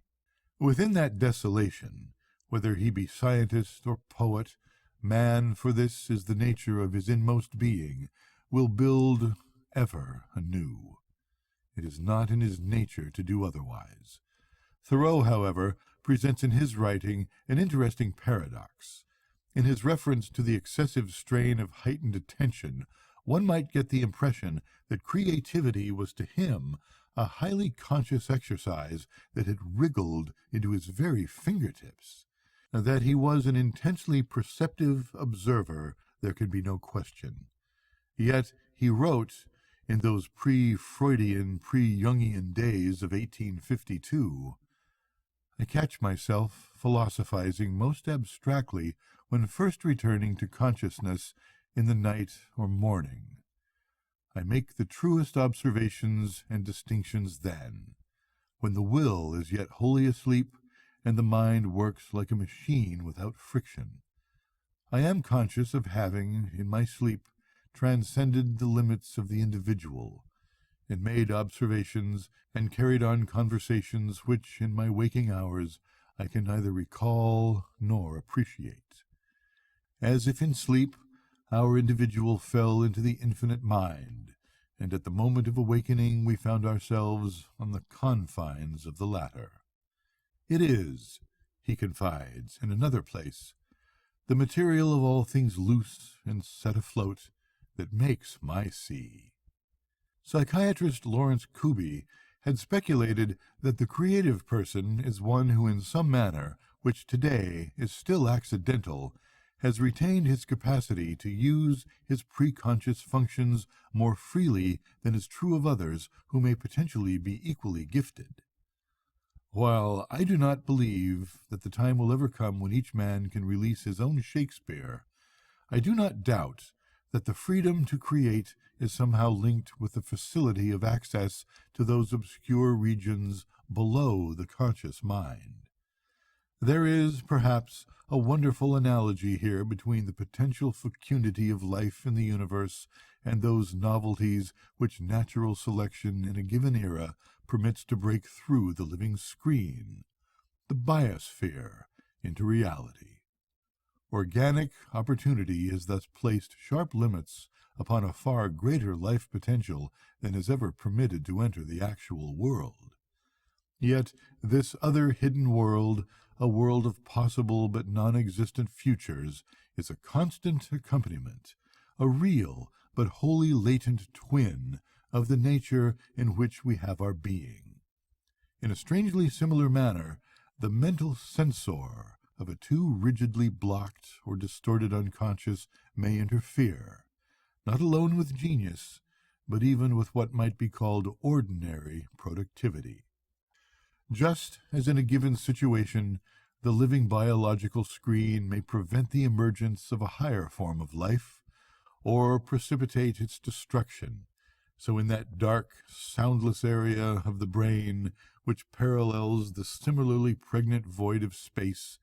Within that desolation, whether he be scientist or poet, man, for this is the nature of his inmost being, will build ever anew. It is not in his nature to do otherwise. Thoreau, however, presents in his writing an interesting paradox. In his reference to the excessive strain of heightened attention, one might get the impression that creativity was to him a highly conscious exercise that had wriggled into his very fingertips. That he was an intensely perceptive observer, there can be no question. Yet he wrote, in those pre-Freudian, pre-Jungian days of 1852, "I catch myself philosophizing most abstractly when first returning to consciousness in the night or morning. I make the truest observations and distinctions then, when the will is yet wholly asleep, and the mind works like a machine without friction. I am conscious of having, in my sleep, transcended the limits of the individual, and made observations and carried on conversations which, in my waking hours, I can neither recall nor appreciate. As if in sleep, our individual fell into the infinite mind, and at the moment of awakening we found ourselves on the confines of the latter. It is," he confides in another place, "the material of all things loose and set afloat that makes my sea." Psychiatrist Lawrence Kuby had speculated that the creative person is one who in some manner, which today is still accidental, has retained his capacity to use his preconscious functions more freely than is true of others who may potentially be equally gifted. While I do not believe that the time will ever come when each man can release his own Shakespeare, I do not doubt that the freedom to create is somehow linked with the facility of access to those obscure regions below the conscious mind. There is, perhaps, a wonderful analogy here between the potential fecundity of life in the universe and those novelties which natural selection in a given era permits to break through the living screen, the biosphere, into reality. Organic opportunity has thus placed sharp limits upon a far greater life potential than is ever permitted to enter the actual world. Yet this other hidden world, a world of possible but non-existent futures, is a constant accompaniment, a real but wholly latent twin of the nature in which we have our being. In a strangely similar manner, the mental censor of a too rigidly blocked or distorted unconscious may interfere, not alone with genius, but even with what might be called ordinary productivity. Just as in a given situation, the living biological screen may prevent the emergence of a higher form of life, or precipitate its destruction, so in that dark, soundless area of the brain which parallels the similarly pregnant void of space,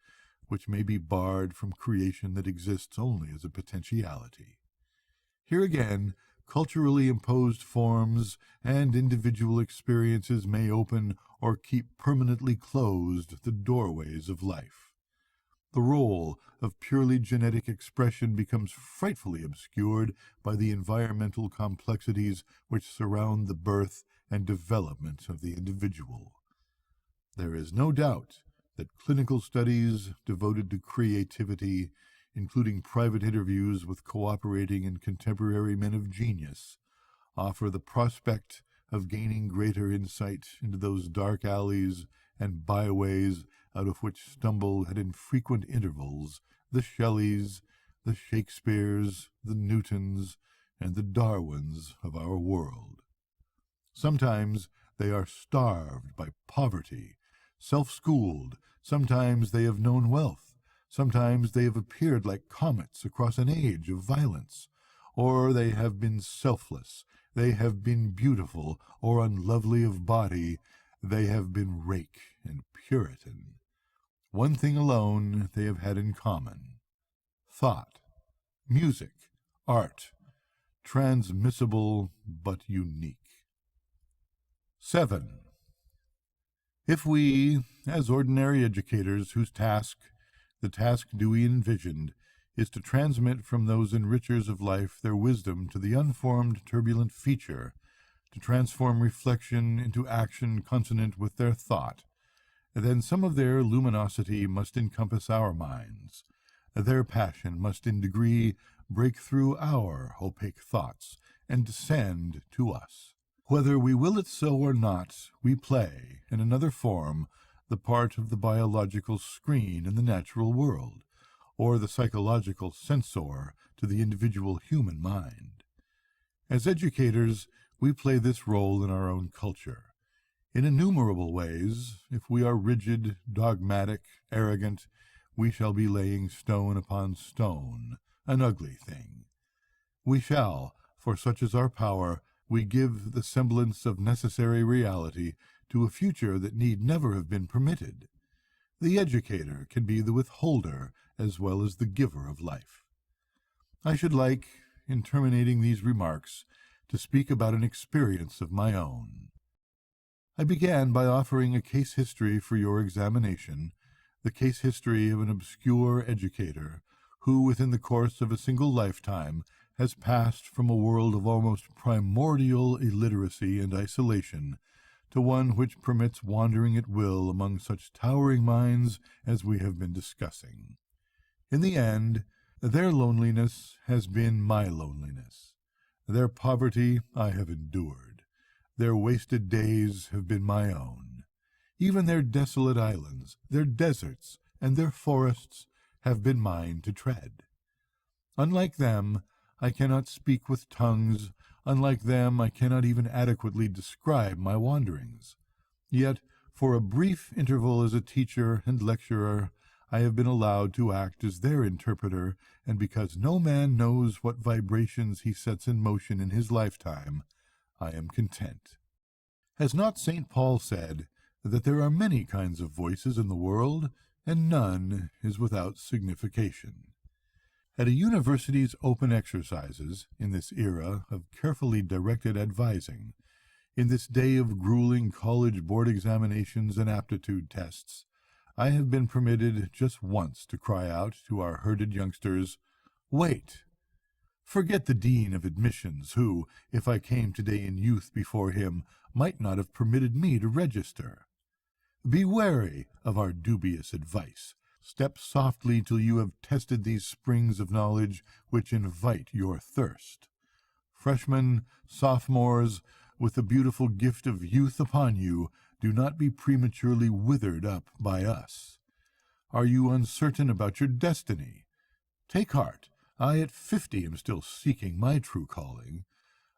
which may be barred from creation that exists only as a potentiality. Here again, culturally imposed forms and individual experiences may open or keep permanently closed the doorways of life. The role of purely genetic expression becomes frightfully obscured by the environmental complexities which surround the birth and development of the individual. There is no doubt that clinical studies devoted to creativity, including private interviews with cooperating and contemporary men of genius, offer the prospect of gaining greater insight into those dark alleys and byways out of which stumble at infrequent intervals the Shelleys, the Shakespeares, the Newtons, and the Darwins of our world. Sometimes they are starved by poverty, self-schooled, sometimes they have known wealth, sometimes they have appeared like comets across an age of violence, or they have been selfless, they have been beautiful or unlovely of body, they have been rake and Puritan. One thing alone they have had in common: thought, music, art, transmissible but unique. 7. If we, as ordinary educators whose task, the task Dewey envisioned, is to transmit from those enrichers of life their wisdom to the unformed turbulent feature, to transform reflection into action consonant with their thought, then some of their luminosity must encompass our minds. Their passion must in degree break through our opaque thoughts and descend to us. Whether we will it so or not, we play, in another form, the part of the biological screen in the natural world, or the psychological censor to the individual human mind. As educators, we play this role in our own culture. In innumerable ways, if we are rigid, dogmatic, arrogant, we shall be laying stone upon stone, an ugly thing. We shall, for such is our power, we give the semblance of necessary reality to a future that need never have been permitted. The educator can be the withholder as well as the giver of life. I should like, in terminating these remarks, to speak about an experience of my own. I began by offering a case history for your examination, the case history of an obscure educator who, within the course of a single lifetime, has passed from a world of almost primordial illiteracy and isolation to one which permits wandering at will among such towering minds as we have been discussing. In the end, their loneliness has been my loneliness. Their poverty I have endured. Their wasted days have been my own. Even their desolate islands, their deserts, and their forests have been mine to tread. Unlike them, I cannot speak with tongues. Unlike them, I cannot even adequately describe my wanderings. Yet, for a brief interval as a teacher and lecturer, I have been allowed to act as their interpreter, and because no man knows what vibrations he sets in motion in his lifetime, I am content. Has not St. Paul said that there are many kinds of voices in the world, and none is without signification? At a university's open exercises, in this era of carefully directed advising, in this day of grueling college board examinations and aptitude tests, I have been permitted just once to cry out to our herded youngsters, "Wait! Forget the dean of admissions who, if I came today in youth before him, might not have permitted me to register. Be wary of our dubious advice. Step softly till you have tested these springs of knowledge which invite your thirst. Freshmen, sophomores, with the beautiful gift of youth upon you, do not be prematurely withered up by us. Are you uncertain about your destiny? Take heart. I at 50 am still seeking my true calling.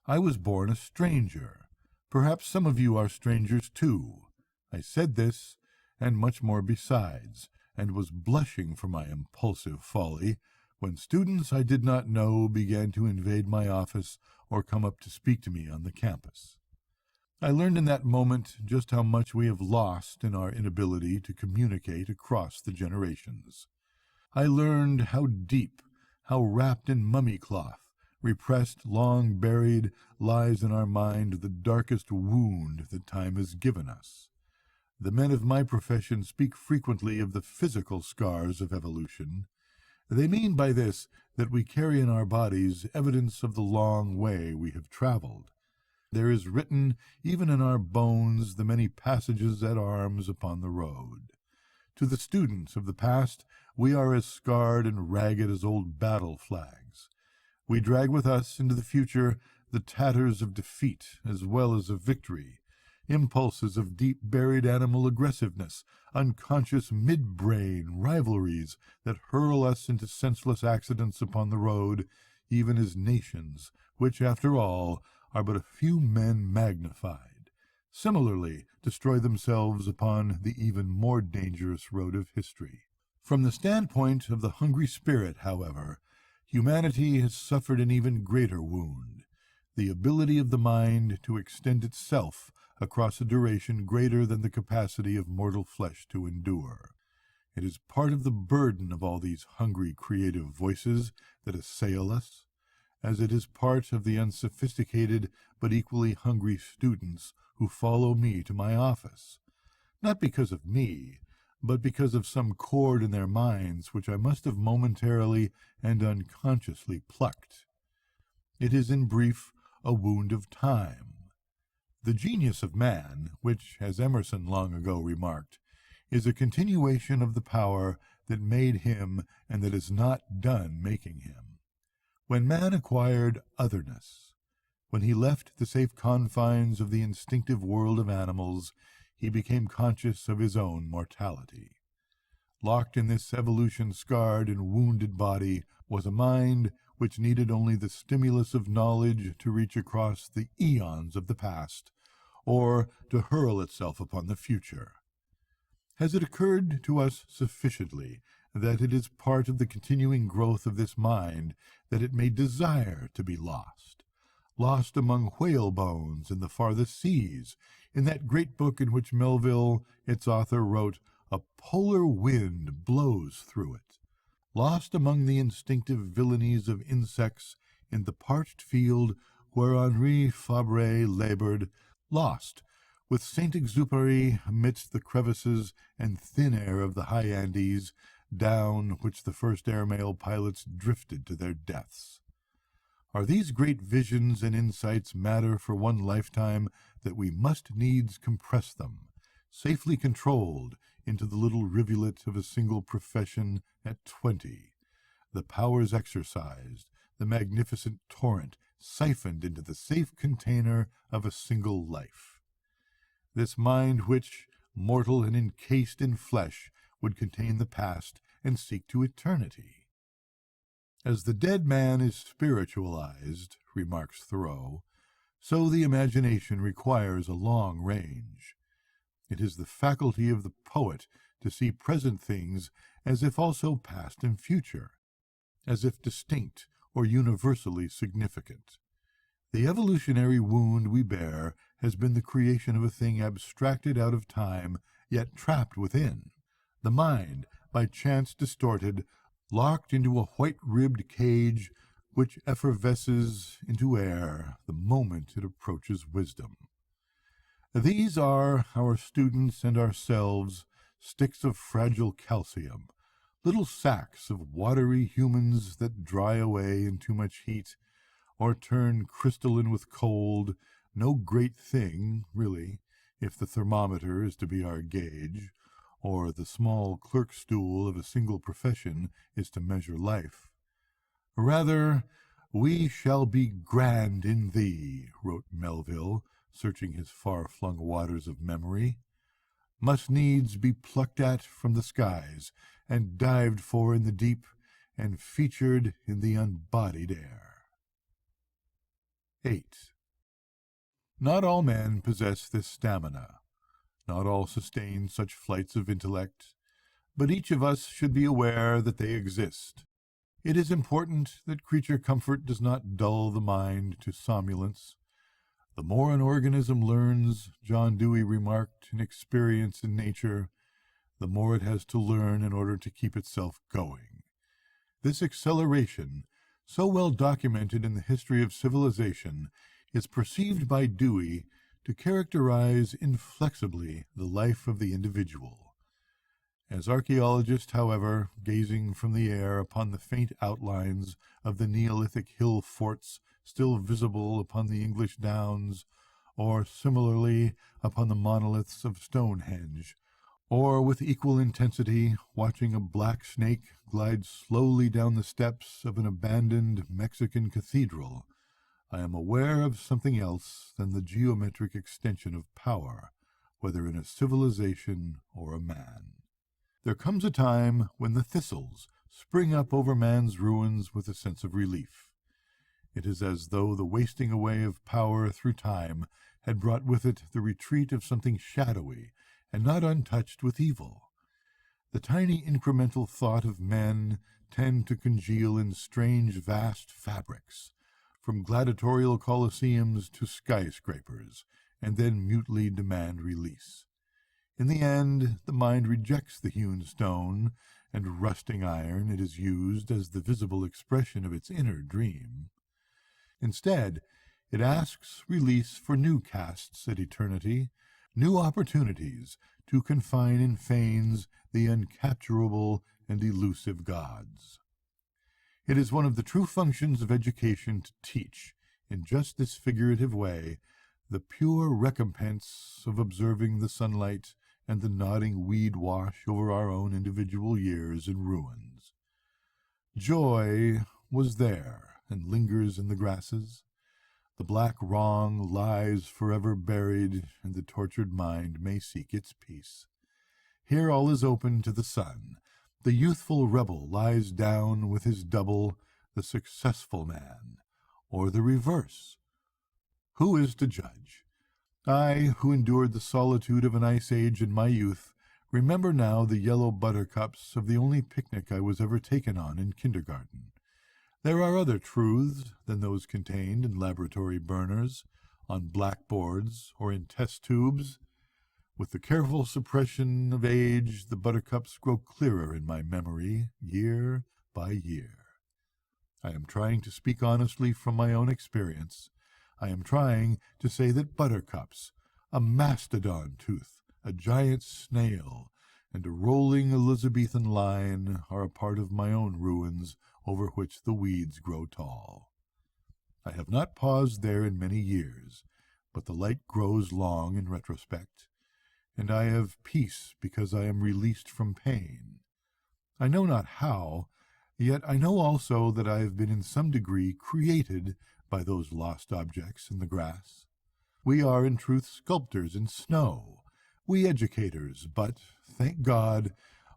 I was born a stranger. Perhaps some of you are strangers too. I said this, and much more besides, and was blushing for my impulsive folly, when students I did not know began to invade my office or come up to speak to me on the campus. I learned in that moment just how much we have lost in our inability to communicate across the generations. I learned how deep, how wrapped in mummy cloth, repressed, long buried, lies in our mind the darkest wound that time has given us. The men of my profession speak frequently of the physical scars of evolution. They mean by this that we carry in our bodies evidence of the long way we have traveled. There is written even in our bones the many passages at arms upon the road. To the students of the past, we are as scarred and ragged as old battle flags. We drag with us into the future the tatters of defeat as well as of victory, impulses of deep-buried animal aggressiveness, unconscious mid-brain rivalries that hurl us into senseless accidents upon the road, even as nations, which, after all, are but a few men magnified, similarly destroy themselves upon the even more dangerous road of history. From the standpoint of the hungry spirit, however, humanity has suffered an even greater wound, the ability of the mind to extend itself across a duration greater than the capacity of mortal flesh to endure. It is part of the burden of all these hungry creative voices that assail us, as it is part of the unsophisticated but equally hungry students who follow me to my office, not because of me, but because of some chord in their minds which I must have momentarily and unconsciously plucked. It is, in brief, a wound of time. The genius of man, which, as Emerson long ago remarked, is a continuation of the power that made him and that is not done making him. When man acquired otherness, when he left the safe confines of the instinctive world of animals, he became conscious of his own mortality. Locked in this evolution-scarred and wounded body was a mind which needed only the stimulus of knowledge to reach across the eons of the past, or to hurl itself upon the future. Has it occurred to us sufficiently that it is part of the continuing growth of this mind that it may desire to be lost among whale bones in the farthest seas, in that great book in which Melville, its author, wrote, "A polar wind blows through it," lost among the instinctive villainies of insects in the parched field where Henri Fabre labored, lost with Saint-Exupéry amidst the crevices and thin air of the high Andes, down which the first airmail pilots drifted to their deaths. Are these great visions and insights matter for one lifetime that we must needs compress them, safely controlled, into the little rivulet of a single profession at 20, the powers exercised, the magnificent torrent siphoned into the safe container of a single life? This mind which, mortal and encased in flesh, would contain the past and seek to eternity? As the dead man is spiritualized, remarks Thoreau, so the imagination requires a long range. It is the faculty of the poet to see present things as if also past and future, as if distinct or universally significant. The evolutionary wound we bear has been the creation of a thing abstracted out of time, yet trapped within. The mind, by chance distorted, locked into a white-ribbed cage which effervesces into air the moment it approaches wisdom. These are our students and ourselves, sticks of fragile calcium, little sacks of watery humans that dry away in too much heat, or turn crystalline with cold, no great thing, really, if the thermometer is to be our gauge, or the small clerk stool of a single profession is to measure life. Rather, we shall be grand in thee, wrote Melville, searching his far-flung waters of memory, must needs be plucked at from the skies, and dived for in the deep, and featured in the unbodied air. 8. Not all men possess this stamina. Not all sustain such flights of intellect, but each of us should be aware that they exist. It is important that creature comfort does not dull the mind to somnolence. The more an organism learns, John Dewey remarked, in experience in nature, the more it has to learn in order to keep itself going. This acceleration, so well documented in the history of civilization, is perceived by Dewey to characterize inflexibly the life of the individual. As archaeologists, however, gazing from the air upon the faint outlines of the Neolithic hill forts still visible upon the English downs, or similarly upon the monoliths of Stonehenge, or with equal intensity watching a black snake glide slowly down the steps of an abandoned Mexican cathedral, I am aware of something else than the geometric extension of power, whether in a civilization or a man. There comes a time when the thistles spring up over man's ruins with a sense of relief. It is as though the wasting away of power through time had brought with it the retreat of something shadowy and not untouched with evil. The tiny incremental thought of men tend to congeal in strange vast fabrics, from gladiatorial colosseums to skyscrapers, and then mutely demand release. In the end, the mind rejects the hewn stone and rusting iron it has used as the visible expression of its inner dream. Instead, it asks release for new casts at eternity, new opportunities to confine in fanes the uncapturable and elusive gods. It is one of the true functions of education to teach, in just this figurative way, the pure recompense of observing the sunlight and the nodding weed wash over our own individual years and ruins. Joy was there, and lingers in the grasses. The black wrong lies forever buried, and the tortured mind may seek its peace. Here all is open to the sun. The youthful rebel lies down with his double, the successful man, or the reverse. Who is to judge? I, who endured the solitude of an ice age in my youth, remember now the yellow buttercups of the only picnic I was ever taken on in kindergarten. There are other truths than those contained in laboratory burners, on blackboards, or in test tubes. With the careful suppression of age, the buttercups grow clearer in my memory, year by year. I am trying to speak honestly from my own experience. I am trying to say that buttercups, a mastodon tooth, a giant snail, and a rolling Elizabethan line are a part of my own ruins over which the weeds grow tall. I have not paused there in many years, but the light grows long in retrospect, and I have peace because I am released from pain. I know not how, yet I know also that I have been in some degree created by those lost objects in the grass. We are in truth sculptors in snow, we educators, but, thank God,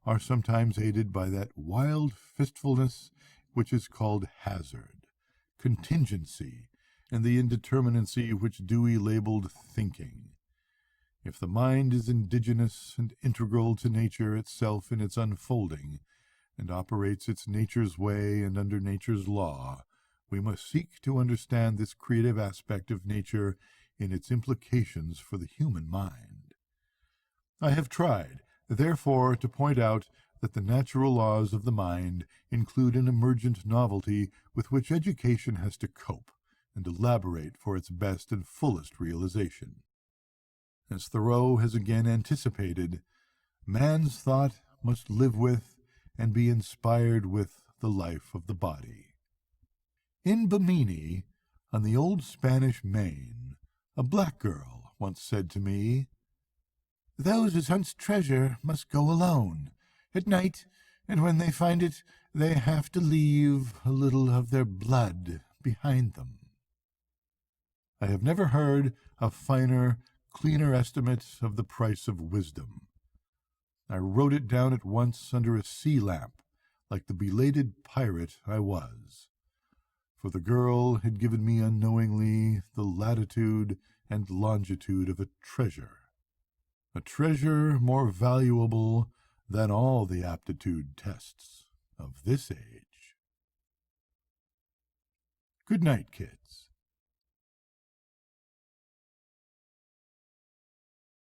are sometimes aided by that wild fistfulness which is called hazard, contingency, and the indeterminacy which Dewey labeled thinking. If the mind is indigenous and integral to nature itself in its unfolding, and operates its nature's way and under nature's law, we must seek to understand this creative aspect of nature in its implications for the human mind. I have tried, therefore, to point out that the natural laws of the mind include an emergent novelty with which education has to cope and elaborate for its best and fullest realization. As Thoreau has again anticipated, man's thought must live with and be inspired with the life of the body. In Bimini, on the old Spanish Main, a black girl once said to me, "Those as hunt's treasure must go alone at night, and when they find it, they have to leave a little of their blood behind them." I have never heard a finer, cleaner estimate of the price of wisdom. I wrote it down at once under a sea lamp, like the belated pirate I was. For the girl had given me unknowingly the latitude and longitude of a treasure more valuable than all the aptitude tests of this age. Good night, kids.